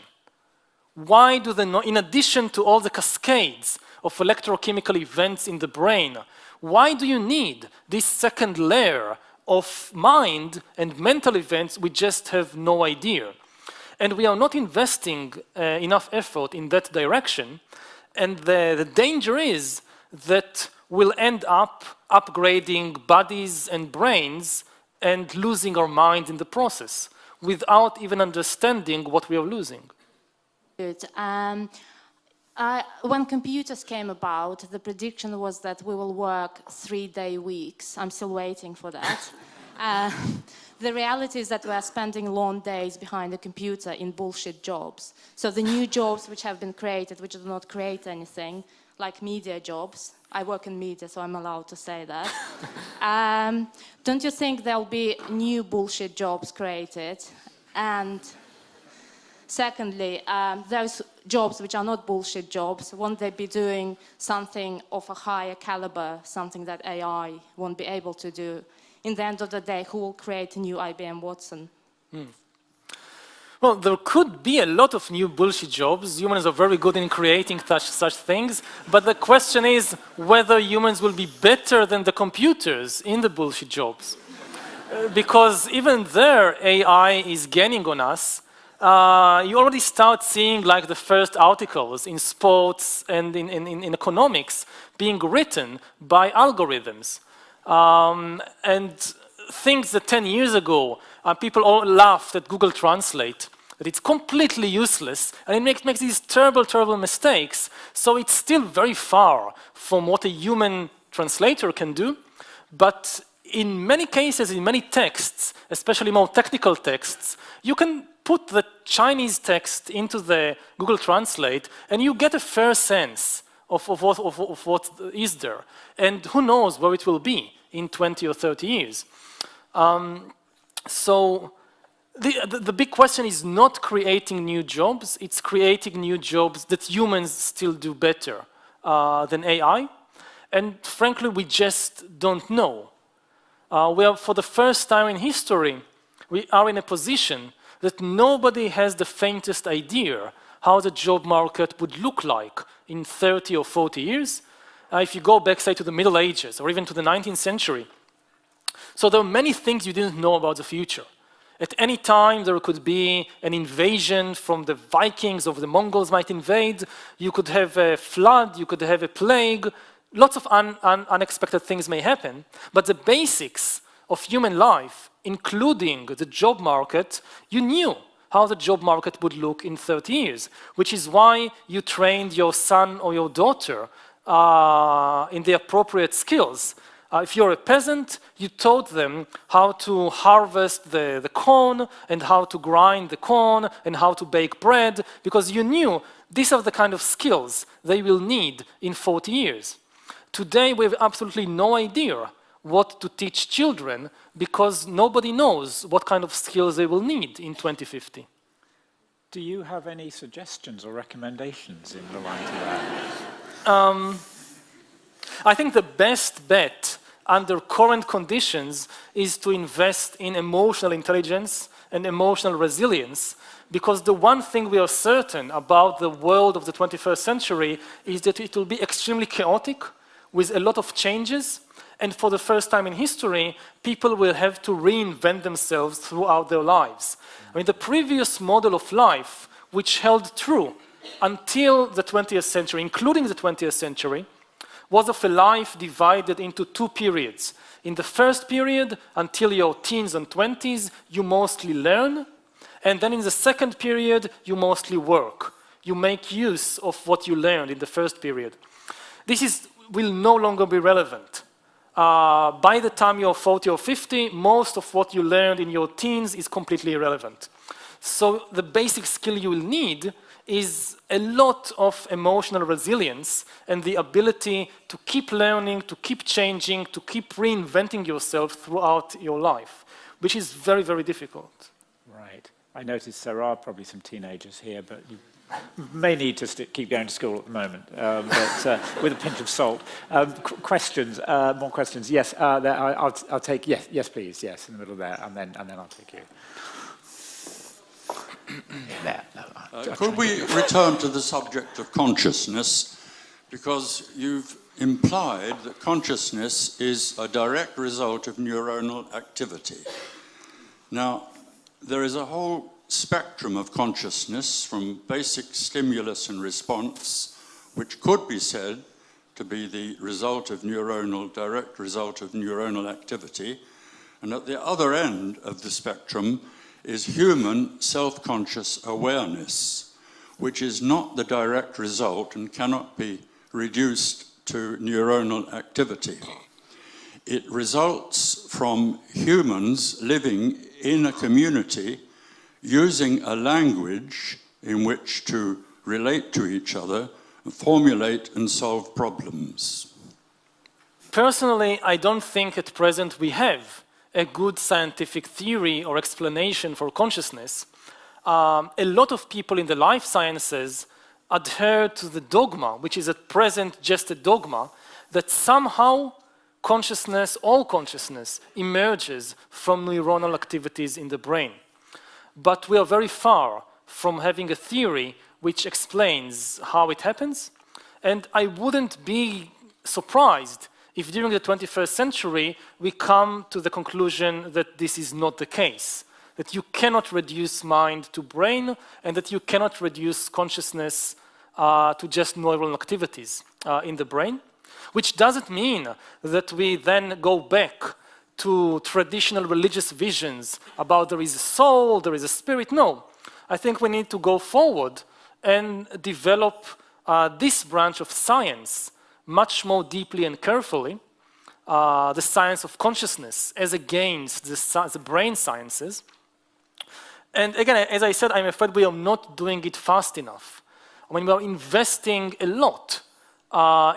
Why do in addition to all the cascades of electrochemical events in the brain, why do you need this second layer of mind and mental events? We just have no idea. And we are not investing enough effort in that direction. And the danger is that we'll end up upgrading bodies and brains and losing our minds in the process without even understanding what we are losing. Good. When computers came about, the prediction was that we will work 3-day weeks. I'm still waiting for that. The reality is that we are spending long days behind the computer in bullshit jobs. So the new jobs which have been created, which do not create anything, like media jobs. I work in media, so I'm allowed to say that. Don't you think there'll be new bullshit jobs created? And secondly, those jobs which are not bullshit jobs, won't they be doing something of a higher caliber, something that AI won't be able to do? In the end of the day, who will create a new IBM Watson? Well, there could be a lot of new bullshit jobs. Humans are very good in creating such things, but the question is whether humans will be better than the computers in the bullshit jobs. Because even there, AI is gaining on us. You already start seeing like the first articles in sports and in economics being written by algorithms. And things that 10 years ago, people all laughed at Google Translate, that it's completely useless, and it makes these terrible, terrible mistakes. So it's still very far from what a human translator can do. But in many cases, in many texts, especially more technical texts, you can put the Chinese text into the Google Translate, and you get a fair sense of what is there. And who knows where it will be in 20 or 30 years. So the big question is not creating new jobs, it's creating new jobs that humans still do better than AI. And frankly, we just don't know. We are, for the first time in history, we are in a position that nobody has the faintest idea how the job market would look like in 30 or 40 years. If you go back, say, to the Middle Ages or even to the 19th century. So there are many things you didn't know about the future. At any time, there could be an invasion from the Vikings or the Mongols might invade. You could have a flood, you could have a plague. Lots of unexpected things may happen. But the basics of human life, including the job market, you knew how the job market would look in 30 years, which is why you trained your son or your daughter in the appropriate skills. If you're a peasant, you taught them how to harvest the corn and how to grind the corn and how to bake bread, because you knew these are the kind of skills they will need in 40 years. Today, we have absolutely no idea what to teach children because nobody knows what kind of skills they will need in 2050. Do you have any suggestions or recommendations in the light of that? I think the best bet under current conditions is to invest in emotional intelligence and emotional resilience, because the one thing we are certain about the world of the 21st century is that it will be extremely chaotic with a lot of changes, and for the first time in history, people will have to reinvent themselves throughout their lives. I mean, the previous model of life, which held true until the 20th century, including the 20th century, was of a life divided into two periods. In the first period, until your teens and 20s, you mostly learn, and then in the second period, you mostly work. You make use of what you learned in the first period. This will no longer be relevant. By the time you're 40 or 50, most of what you learned in your teens is completely irrelevant. So the basic skill you will need is a lot of emotional resilience and the ability to keep learning, to keep changing, to keep reinventing yourself throughout your life, which is very, very difficult. Right. I noticed there are probably some teenagers here, but you may need to keep going to school at the moment, but with a pinch of salt. Questions, more questions? Yes, I'll take, yes, please, yes, in the middle there, and then I'll take you. Could we return to the subject of consciousness? Because you've implied that consciousness is a direct result of neuronal activity. Now, there is a whole spectrum of consciousness from basic stimulus and response, which could be said to be the result of direct result of neuronal activity. And at the other end of the spectrum is human self-conscious awareness, which is not the direct result and cannot be reduced to neuronal activity. It results from humans living in a community using a language in which to relate to each other, formulate and solve problems. Personally, I don't think at present we have a good scientific theory or explanation for consciousness. A lot of people in the life sciences adhere to the dogma, which is at present just a dogma, that somehow consciousness, all consciousness, emerges from neuronal activities in the brain. but we are very far from having a theory which explains how it happens. And I wouldn't be surprised if during the 21st century we come to the conclusion that this is not the case, that you cannot reduce mind to brain and that you cannot reduce consciousness to just neural activities in the brain, which doesn't mean that we then go back to traditional religious visions about there is a soul, there is a spirit. No, I think we need to go forward and develop this branch of science much more deeply and carefully, the science of consciousness as against the brain sciences. And again, as I said, I'm afraid we are not doing it fast enough. I mean, we are investing a lot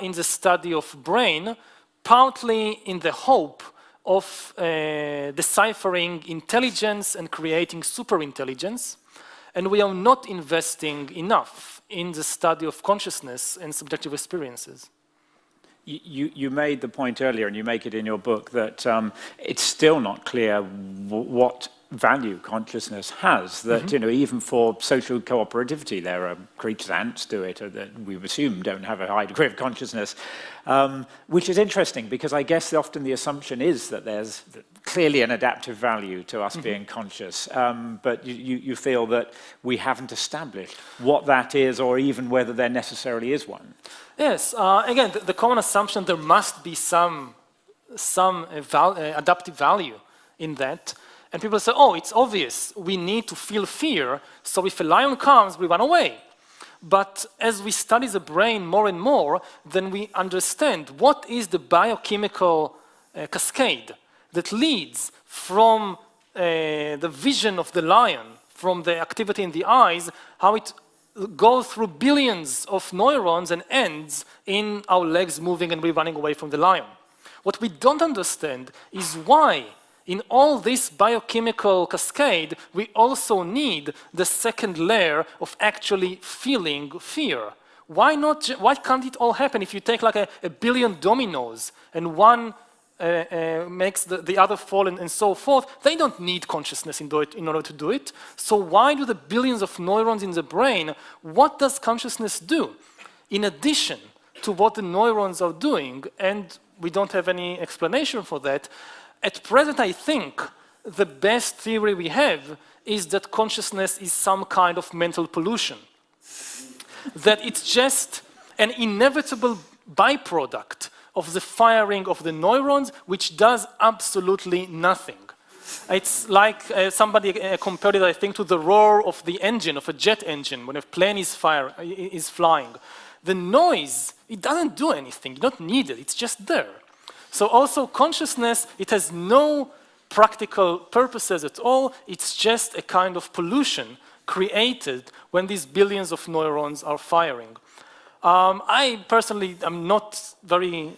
in the study of brain, partly in the hope of deciphering intelligence and creating superintelligence, and we are not investing enough in the study of consciousness and subjective experiences. You made the point earlier, and you make it in your book, that it's still not clear what value consciousness has, that even for social cooperativity there are creatures, ants do it, that we assume don't have a high degree of consciousness, which is interesting because I guess often the assumption is that there's clearly an adaptive value to us being conscious, but you feel that we haven't established what that is or even whether there necessarily is one. Yes, again, the common assumption there must be some adaptive value in that. And people say, oh, it's obvious, we need to feel fear, so if a lion comes, we run away. But as we study the brain more and more, then we understand what is the biochemical cascade that leads from the vision of the lion, from the activity in the eyes, how it goes through billions of neurons and ends in our legs moving and we running away from the lion. What we don't understand is why in all this biochemical cascade, we also need the second layer of actually feeling fear. Why can't it all happen if you take like a billion dominoes and one makes the other fall and so forth? They don't need consciousness in order to do it. So why do the billions of neurons in the brain, what does consciousness do? In addition to what the neurons are doing, and we don't have any explanation for that, at present, I think the best theory we have is that consciousness is some kind of mental pollution. That it's just an inevitable byproduct of the firing of the neurons, which does absolutely nothing. It's like somebody compared it, I think, to the roar of the engine, of a jet engine, when a plane is flying. The noise, it doesn't do anything, you don't need it, it's just there. So also consciousness, it has no practical purposes at all. It's just a kind of pollution created when these billions of neurons are firing. I personally am not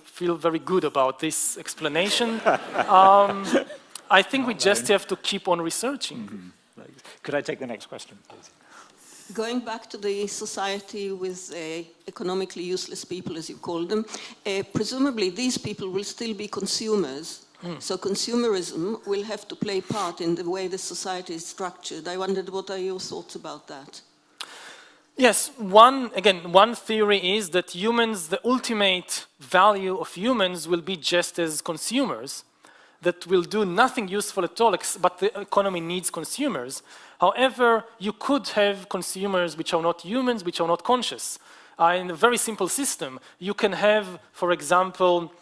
feel very good about this explanation. I think we just have to keep on researching. Could I take the next question, please? Going back to the society with economically useless people, as you call them, presumably these people will still be consumers. So consumerism will have to play part in the way the society is structured. I wondered, what are your thoughts about that? Yes, one theory is that humans, the ultimate value of humans will be just as consumers, that will do nothing useful at all, but the economy needs consumers. However, you could have consumers which are not humans, which are not conscious. In a very simple system, you can have, for example,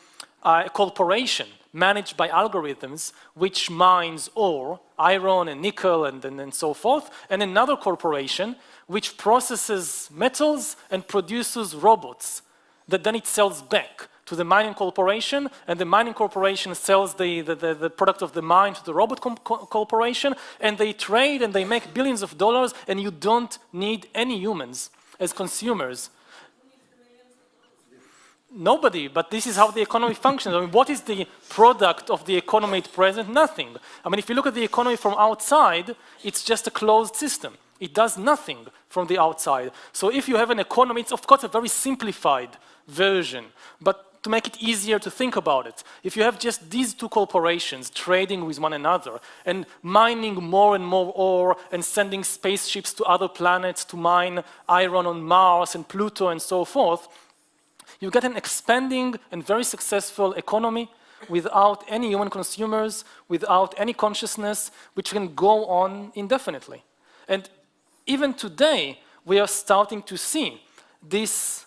a corporation managed by algorithms which mines ore, iron and nickel and so forth, and another corporation which processes metals and produces robots that then it sells back to the mining corporation, and the mining corporation sells the product of the mine to the robot corporation, and they trade and they make billions of dollars, and you don't need any humans as consumers. Nobody, but this is how the economy functions. I mean, what is the product of the economy at present? Nothing. I mean, if you look at the economy from outside, it's just a closed system. It does nothing from the outside. So if you have an economy, it's of course a very simplified version, but to make it easier to think about it, if you have just these two corporations trading with one another and mining more and more ore and sending spaceships to other planets to mine iron on Mars and Pluto and so forth, you get an expanding and very successful economy without any human consumers, without any consciousness, which can go on indefinitely. And even today, we are starting to see this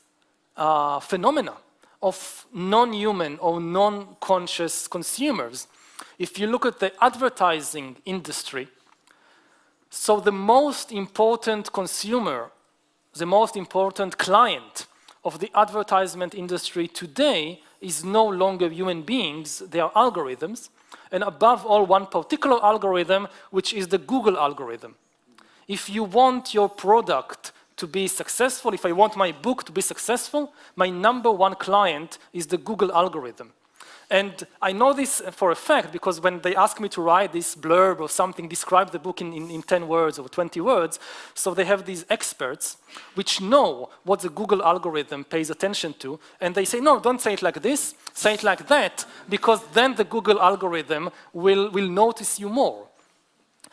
phenomena of non-human or non-conscious consumers. If you look at the advertising industry, so the most important consumer, the most important client of the advertisement industry today is no longer human beings, they are algorithms, and above all, one particular algorithm, which is the Google algorithm. If you want your product to be successful, if I want my book to be successful, my #1 client is the Google algorithm. And I know this for a fact because when they ask me to write this blurb or something, describe the book in 10 words or 20 words, so they have these experts which know what the Google algorithm pays attention to, and they say, no, don't say it like this, say it like that, because then the Google algorithm will notice you more.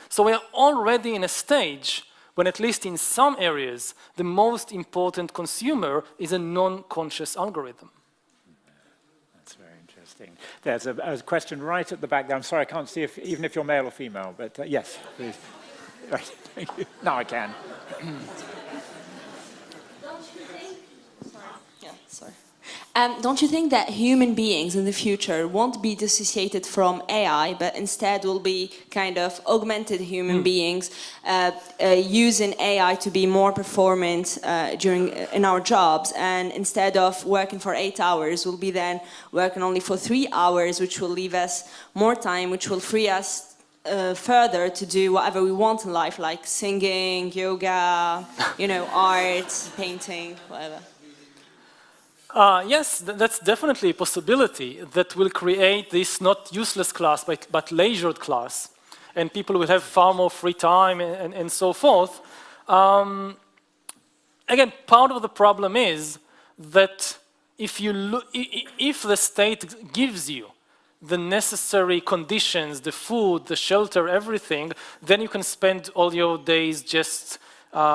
So we are already in a stage when, at least in some areas, the most important consumer is a non-conscious algorithm. That's very interesting. There's a question right at the back there. I'm sorry, I can't see even if you're male or female, but yes, please. Right, thank you. Now I can. Don't you think that human beings in the future won't be dissociated from AI, but instead will be kind of augmented human beings using AI to be more performant in our jobs, and instead of working for 8 hours, we'll be then working only for 3 hours, which will leave us more time, which will free us further to do whatever we want in life, like singing, yoga, art, painting, whatever. Yes, that's definitely a possibility that will create this not useless class, but leisured class. And people will have far more free time and so forth. Again, part of the problem is that if the state gives you the necessary conditions, the food, the shelter, everything, then you can spend all your days just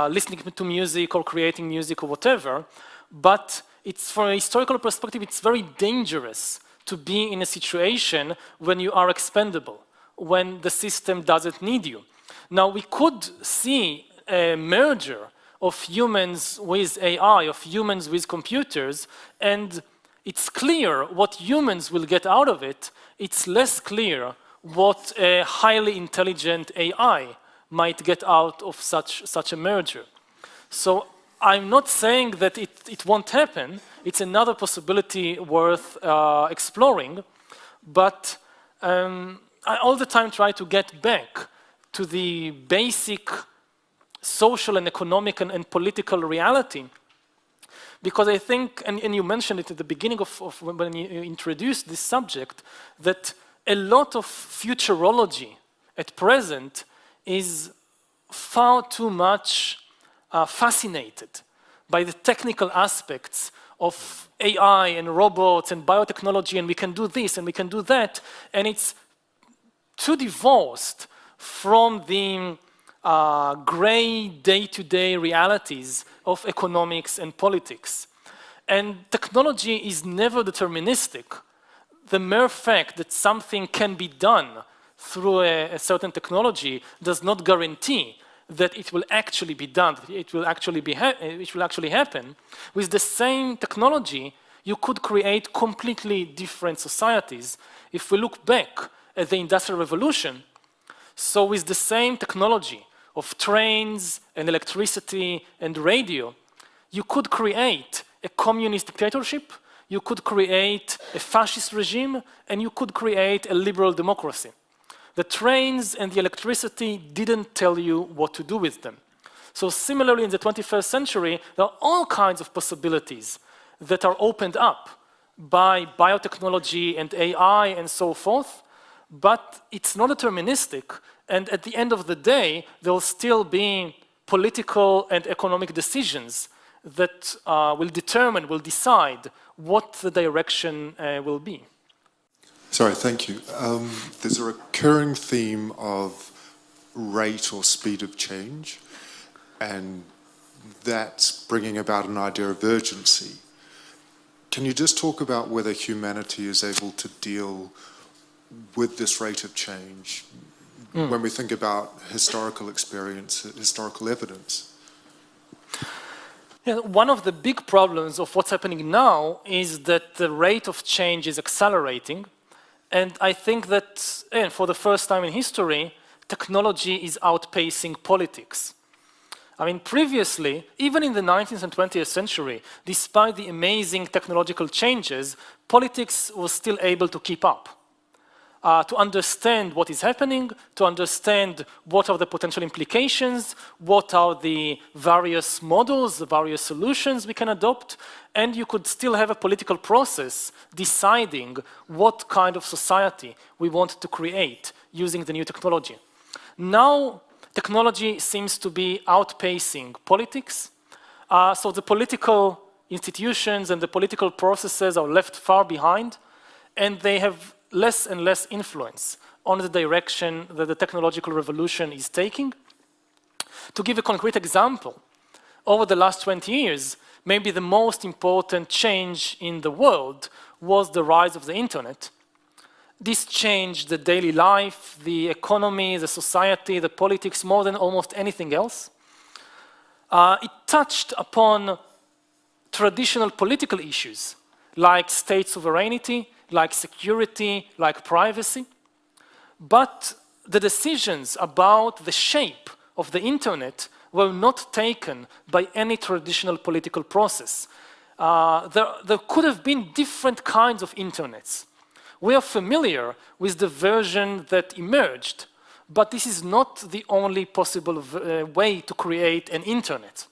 listening to music or creating music or whatever. But from a historical perspective, it's very dangerous to be in a situation when you are expendable, when the system doesn't need you. Now, we could see a merger of humans with AI, of humans with computers, and it's clear what humans will get out of it. It's less clear what a highly intelligent AI might get out of such a merger. So I'm not saying that it won't happen. It's another possibility worth exploring. But I all the time try to get back to the basic social and economic and political reality. Because I think, and you mentioned it at the beginning of when you introduced this subject, that a lot of futurology at present is far too much fascinated by the technical aspects of AI and robots and biotechnology, and we can do this and we can do that, and it's too divorced from the gray day-to-day realities of economics and politics. And technology is never deterministic. The mere fact that something can be done through a certain technology does not guarantee that it will actually be done, it will actually happen. With the same technology, you could create completely different societies. If we look back at the Industrial Revolution, so with the same technology of trains and electricity and radio, you could create a communist dictatorship, you could create a fascist regime, and you could create a liberal democracy. The trains and the electricity didn't tell you what to do with them. So similarly, in the 21st century, there are all kinds of possibilities that are opened up by biotechnology and AI and so forth, but it's not deterministic, and at the end of the day, there will still be political and economic decisions that will decide what the direction will be. Sorry, thank you. There's a recurring theme of rate or speed of change, and that's bringing about an idea of urgency. Can you just talk about whether humanity is able to deal with this rate of change when we think about historical experience, historical evidence? Yeah, one of the big problems of what's happening now is that the rate of change is accelerating. And I think that, for the first time in history, technology is outpacing politics. I mean, previously, even in the 19th and 20th century, despite the amazing technological changes, politics was still able to keep up. To understand what is happening, to understand what are the potential implications, what are the various models, the various solutions we can adopt, and you could still have a political process deciding what kind of society we want to create using the new technology. Now, technology seems to be outpacing politics, so the political institutions and the political processes are left far behind, and they have less and less influence on the direction that the technological revolution is taking. To give a concrete example, over the last 20 years, maybe the most important change in the world was the rise of the internet. This changed the daily life, the economy, the society, the politics more than almost anything else. It touched upon traditional political issues like state sovereignty, like security, like privacy. But the decisions about the shape of the internet were not taken by any traditional political process. There could have been different kinds of internets. We are familiar with the version that emerged, but this is not the only possible way to create an internet.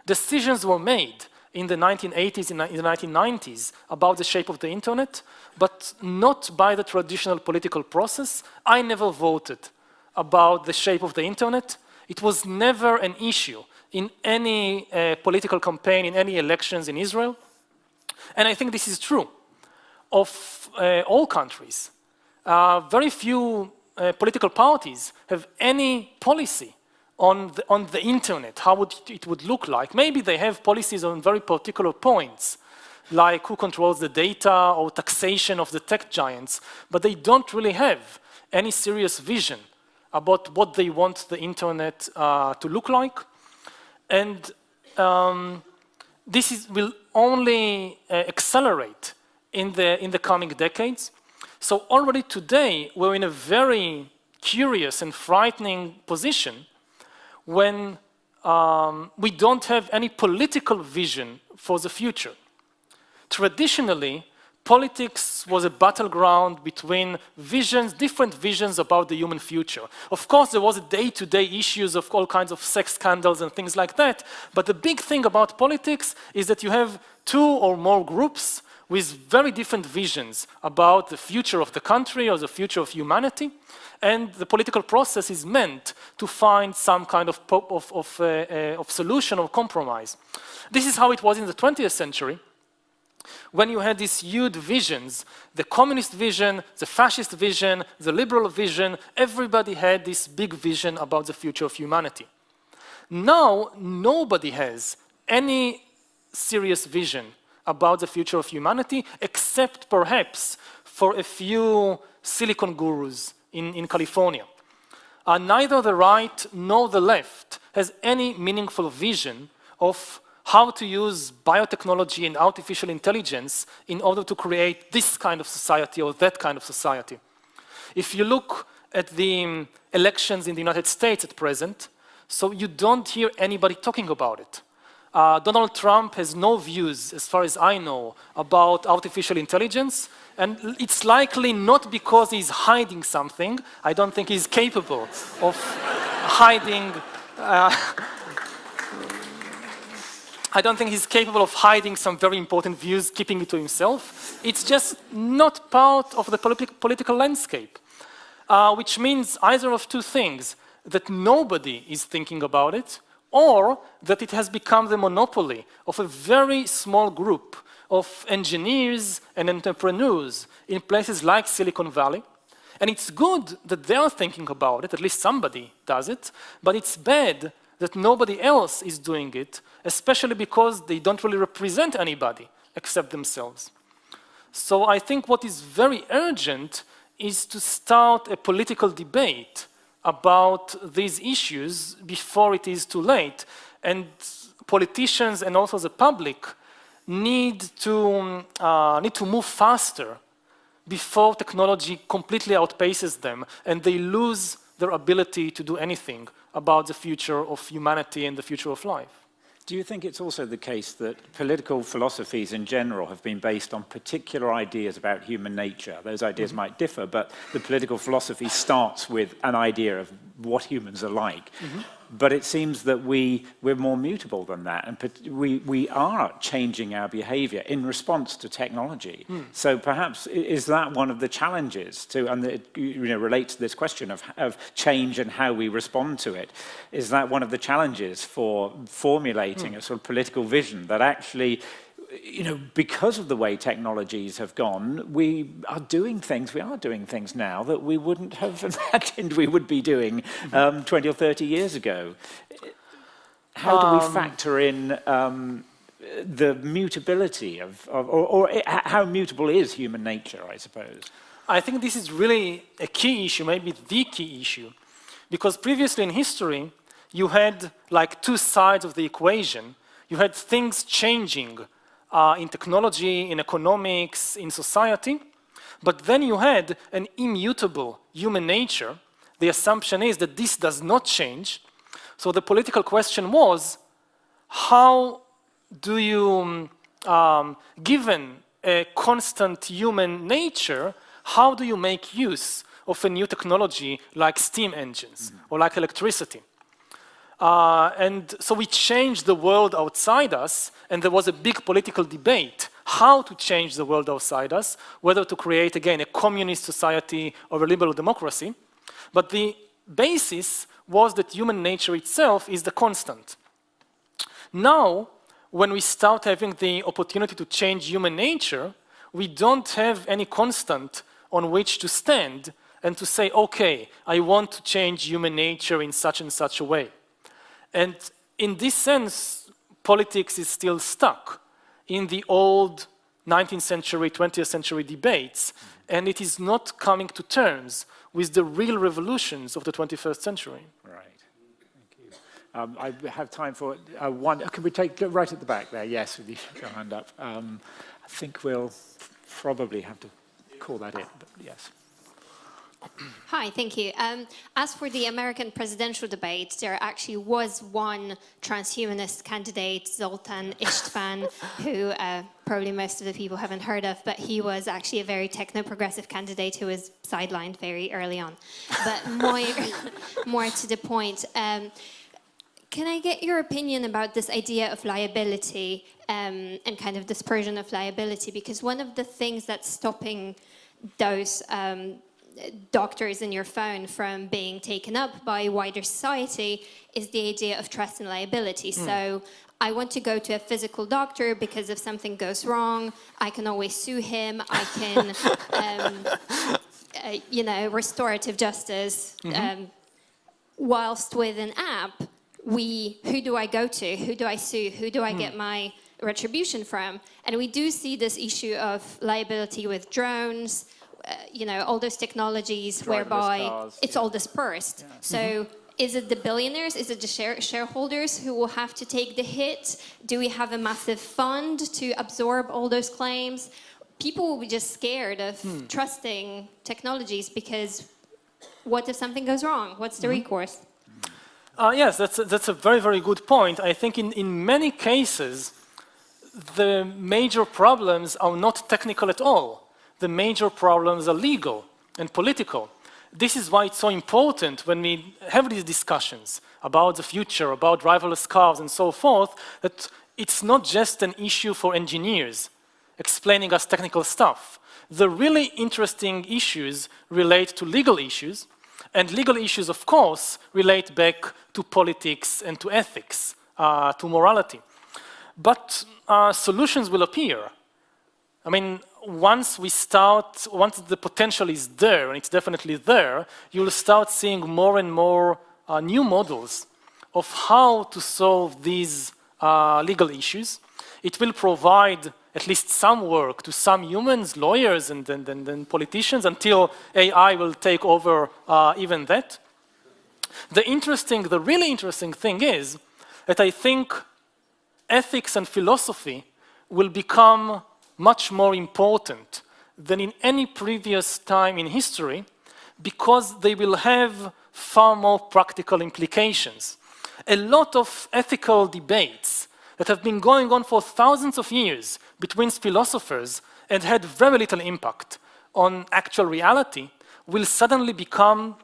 Decisions were made in the 1980s and in the 1990s about the shape of the internet, but not by the traditional political process. I never voted about the shape of the internet. It was never an issue in any political campaign, in any elections in Israel. And I think this is true of all countries. Very few political parties have any policy on the internet, how it would look like. Maybe they have policies on very particular points, like who controls the data or taxation of the tech giants, but they don't really have any serious vision about what they want the internet to look like. And this will only accelerate in the coming decades. So already today, we're in a very curious and frightening position when we don't have any political vision for the future. Traditionally, politics was a battleground between visions, different visions about the human future. Of course, there was day-to-day issues of all kinds of sex scandals and things like that, but the big thing about politics is that you have two or more groups with very different visions about the future of the country or the future of humanity, and the political process is meant to find some kind of solution or compromise. This is how it was in the 20th century, when you had these huge visions, the communist vision, the fascist vision, the liberal vision. Everybody had this big vision about the future of humanity. Now, nobody has any serious vision about the future of humanity, except perhaps for a few silicon gurus in California. Neither the right nor the left has any meaningful vision of how to use biotechnology and artificial intelligence in order to create this kind of society or that kind of society. If you look at the elections in the United States at present, so you don't hear anybody talking about it. Donald Trump has no views, as far as I know, about artificial intelligence, and it's likely not because he's hiding something. I don't think he's capable of hiding. I don't think he's capable of hiding some very important views, keeping it to himself. It's just not part of the political landscape, which means either of two things: that nobody is thinking about it, or that it has become the monopoly of a very small group of engineers and entrepreneurs in places like Silicon Valley. And it's good that they are thinking about it, at least somebody does it, but it's bad that nobody else is doing it, especially because they don't really represent anybody except themselves. So I think what is very urgent is to start a political debate about these issues before it is too late. And politicians and also the public need to move faster before technology completely outpaces them and they lose their ability to do anything about the future of humanity and the future of life. Do you think it's also the case that political philosophies in general have been based on particular ideas about human nature? Those ideas might differ, but the political philosophy starts with an idea of what humans are like. But it seems that we're more mutable than that, and we are changing our behavior in response to technology. So perhaps is that one of the challenges and it relates to this question of change and how we respond to it? Is that one of the challenges for formulating a sort of political vision that actually, because of the way technologies have gone, we are doing things now that we wouldn't have imagined we would be doing 20 or 30 years ago. How do we factor in the mutability or how mutable is human nature, I suppose? I think this is really a key issue, maybe the key issue, because previously in history, you had like two sides of the equation. You had things changing in technology, in economics, in society, but then you had an immutable human nature. The assumption is that this does not change. So the political question was, how do you, given a constant human nature, how do you make use of a new technology like steam engines or like electricity? And so we changed the world outside us, and there was a big political debate how to change the world outside us, whether to create, again, a communist society or a liberal democracy. But the basis was that human nature itself is the constant. Now, when we start having the opportunity to change human nature, we don't have any constant on which to stand and to say, okay, I want to change human nature in such and such a way. And in this sense, politics is still stuck in the old 19th century, 20th century debates, and it is not coming to terms with the real revolutions of the 21st century. Right. Thank you. I have time for one. Can we take right at the back there? Yes, with your hand up. I think we'll probably have to call that in, but yes. Hi, thank you. As for the American presidential debate, there actually was one transhumanist candidate, Zoltan Istvan, who probably most of the people haven't heard of, but he was actually a very techno-progressive candidate who was sidelined very early on. But more to the point, can I get your opinion about this idea of liability and kind of dispersion of liability? Because one of the things that's stopping those doctors in your phone from being taken up by wider society is the idea of trust and liability. So I want to go to a physical doctor because if something goes wrong, I can always sue him. I can, restorative justice. Whilst with an app, who do I go to? Who do I sue? Who do I get my retribution from? And we do see this issue of liability with drones, all those technologies whereby it's all dispersed. Yeah. So is it the billionaires? Is it the shareholders who will have to take the hit? Do we have a massive fund to absorb all those claims? People will be just scared of trusting technologies because what if something goes wrong? What's the recourse? Yes, that's a very, very good point. I think in many cases, the major problems are not technical at all. The major problems are legal and political. This is why it's so important when we have these discussions about the future, about driverless cars and so forth, that it's not just an issue for engineers explaining us technical stuff. The really interesting issues relate to legal issues, And legal issues, of course, relate back to politics and to ethics, to morality. But solutions will appear. I mean, once the potential is there, and it's definitely there, you'll start seeing more and more new models of how to solve these legal issues. It will provide at least some work to some humans, lawyers, and politicians, until AI will take over even that. The really interesting thing is that I think ethics and philosophy will become much more important than in any previous time in history, because they will have far more practical implications. A lot of ethical debates that have been going on for thousands of years between philosophers and had very little impact on actual reality will suddenly become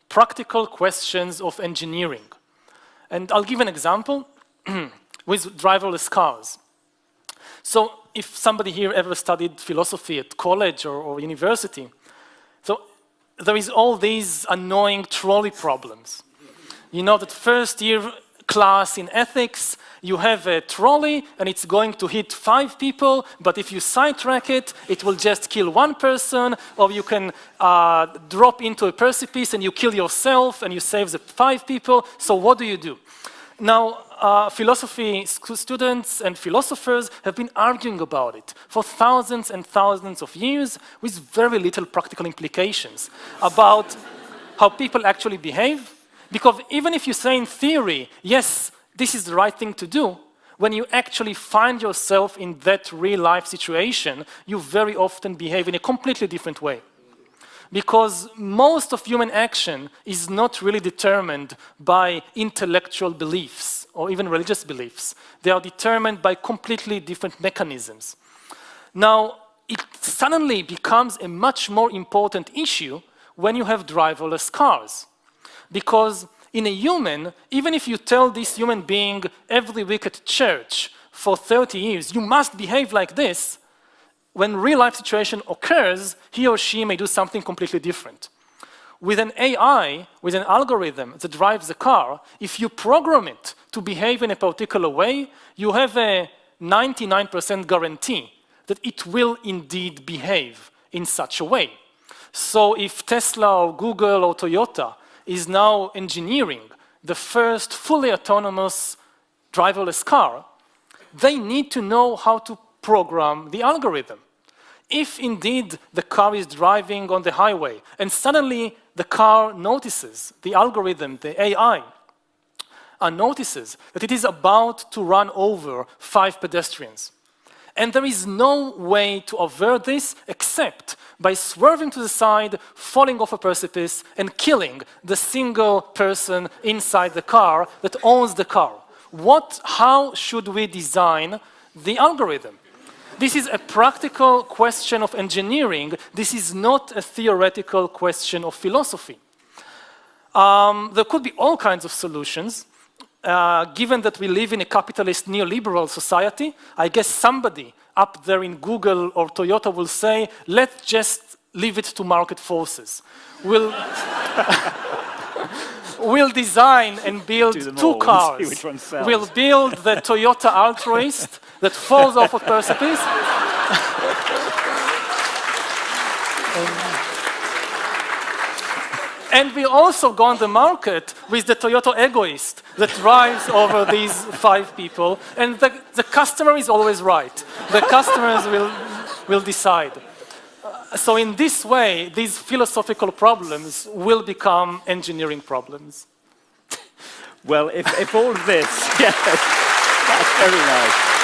practical questions of engineering. And I'll give an example with driverless cars. So if somebody here ever studied philosophy at college or university, so there is all these annoying trolley problems. You know that first year class in ethics, you have a trolley and it's going to hit 5 people, but if you sidetrack it, it will just kill 1 person, or you can drop into a precipice and you kill yourself and you save the 5 people. So what do? Now, philosophy students and philosophers have been arguing about it for thousands and thousands of years with very little practical implications about how people actually behave. Because even if you say in theory, yes, this is the right thing to do, when you actually find yourself in that real-life situation, you very often behave in a completely different way. Because most of human action is not really determined by intellectual beliefs or even religious beliefs. They are determined by completely different mechanisms. Now, it suddenly becomes a much more important issue when you have driverless cars. Because in a human, even if you tell this human being every week at church for 30 years, you must behave like this, when real-life situation occurs, he or she may do something completely different. With an AI, with an algorithm that drives the car, if you program it to behave in a particular way, you have a 99% guarantee that it will indeed behave in such a way. So if Tesla or Google or Toyota is now engineering the first fully autonomous driverless car, they need to know how to program the algorithm. If indeed the car is driving on the highway and suddenly the car notices, the algorithm, the AI, notices that it is about to run over 5 pedestrians. And there is no way to avert this except by swerving to the side, falling off a precipice, and killing the single person inside the car that owns the car. How should we design the algorithm? This is a practical question of engineering. This is not a theoretical question of philosophy. There could be all kinds of solutions. Given that we live in a capitalist neoliberal society, I guess somebody up there in Google or Toyota will say, let's just leave it to market forces. We'll design and build 2 cars. We'll build the Toyota Altruist that falls off a precipice. And we also go on the market with the Toyota Egoist that drives over these 5 people, and the customer is always right. The customers will decide. So in this way, these philosophical problems will become engineering problems. Well, if all of this, yes, that's very nice.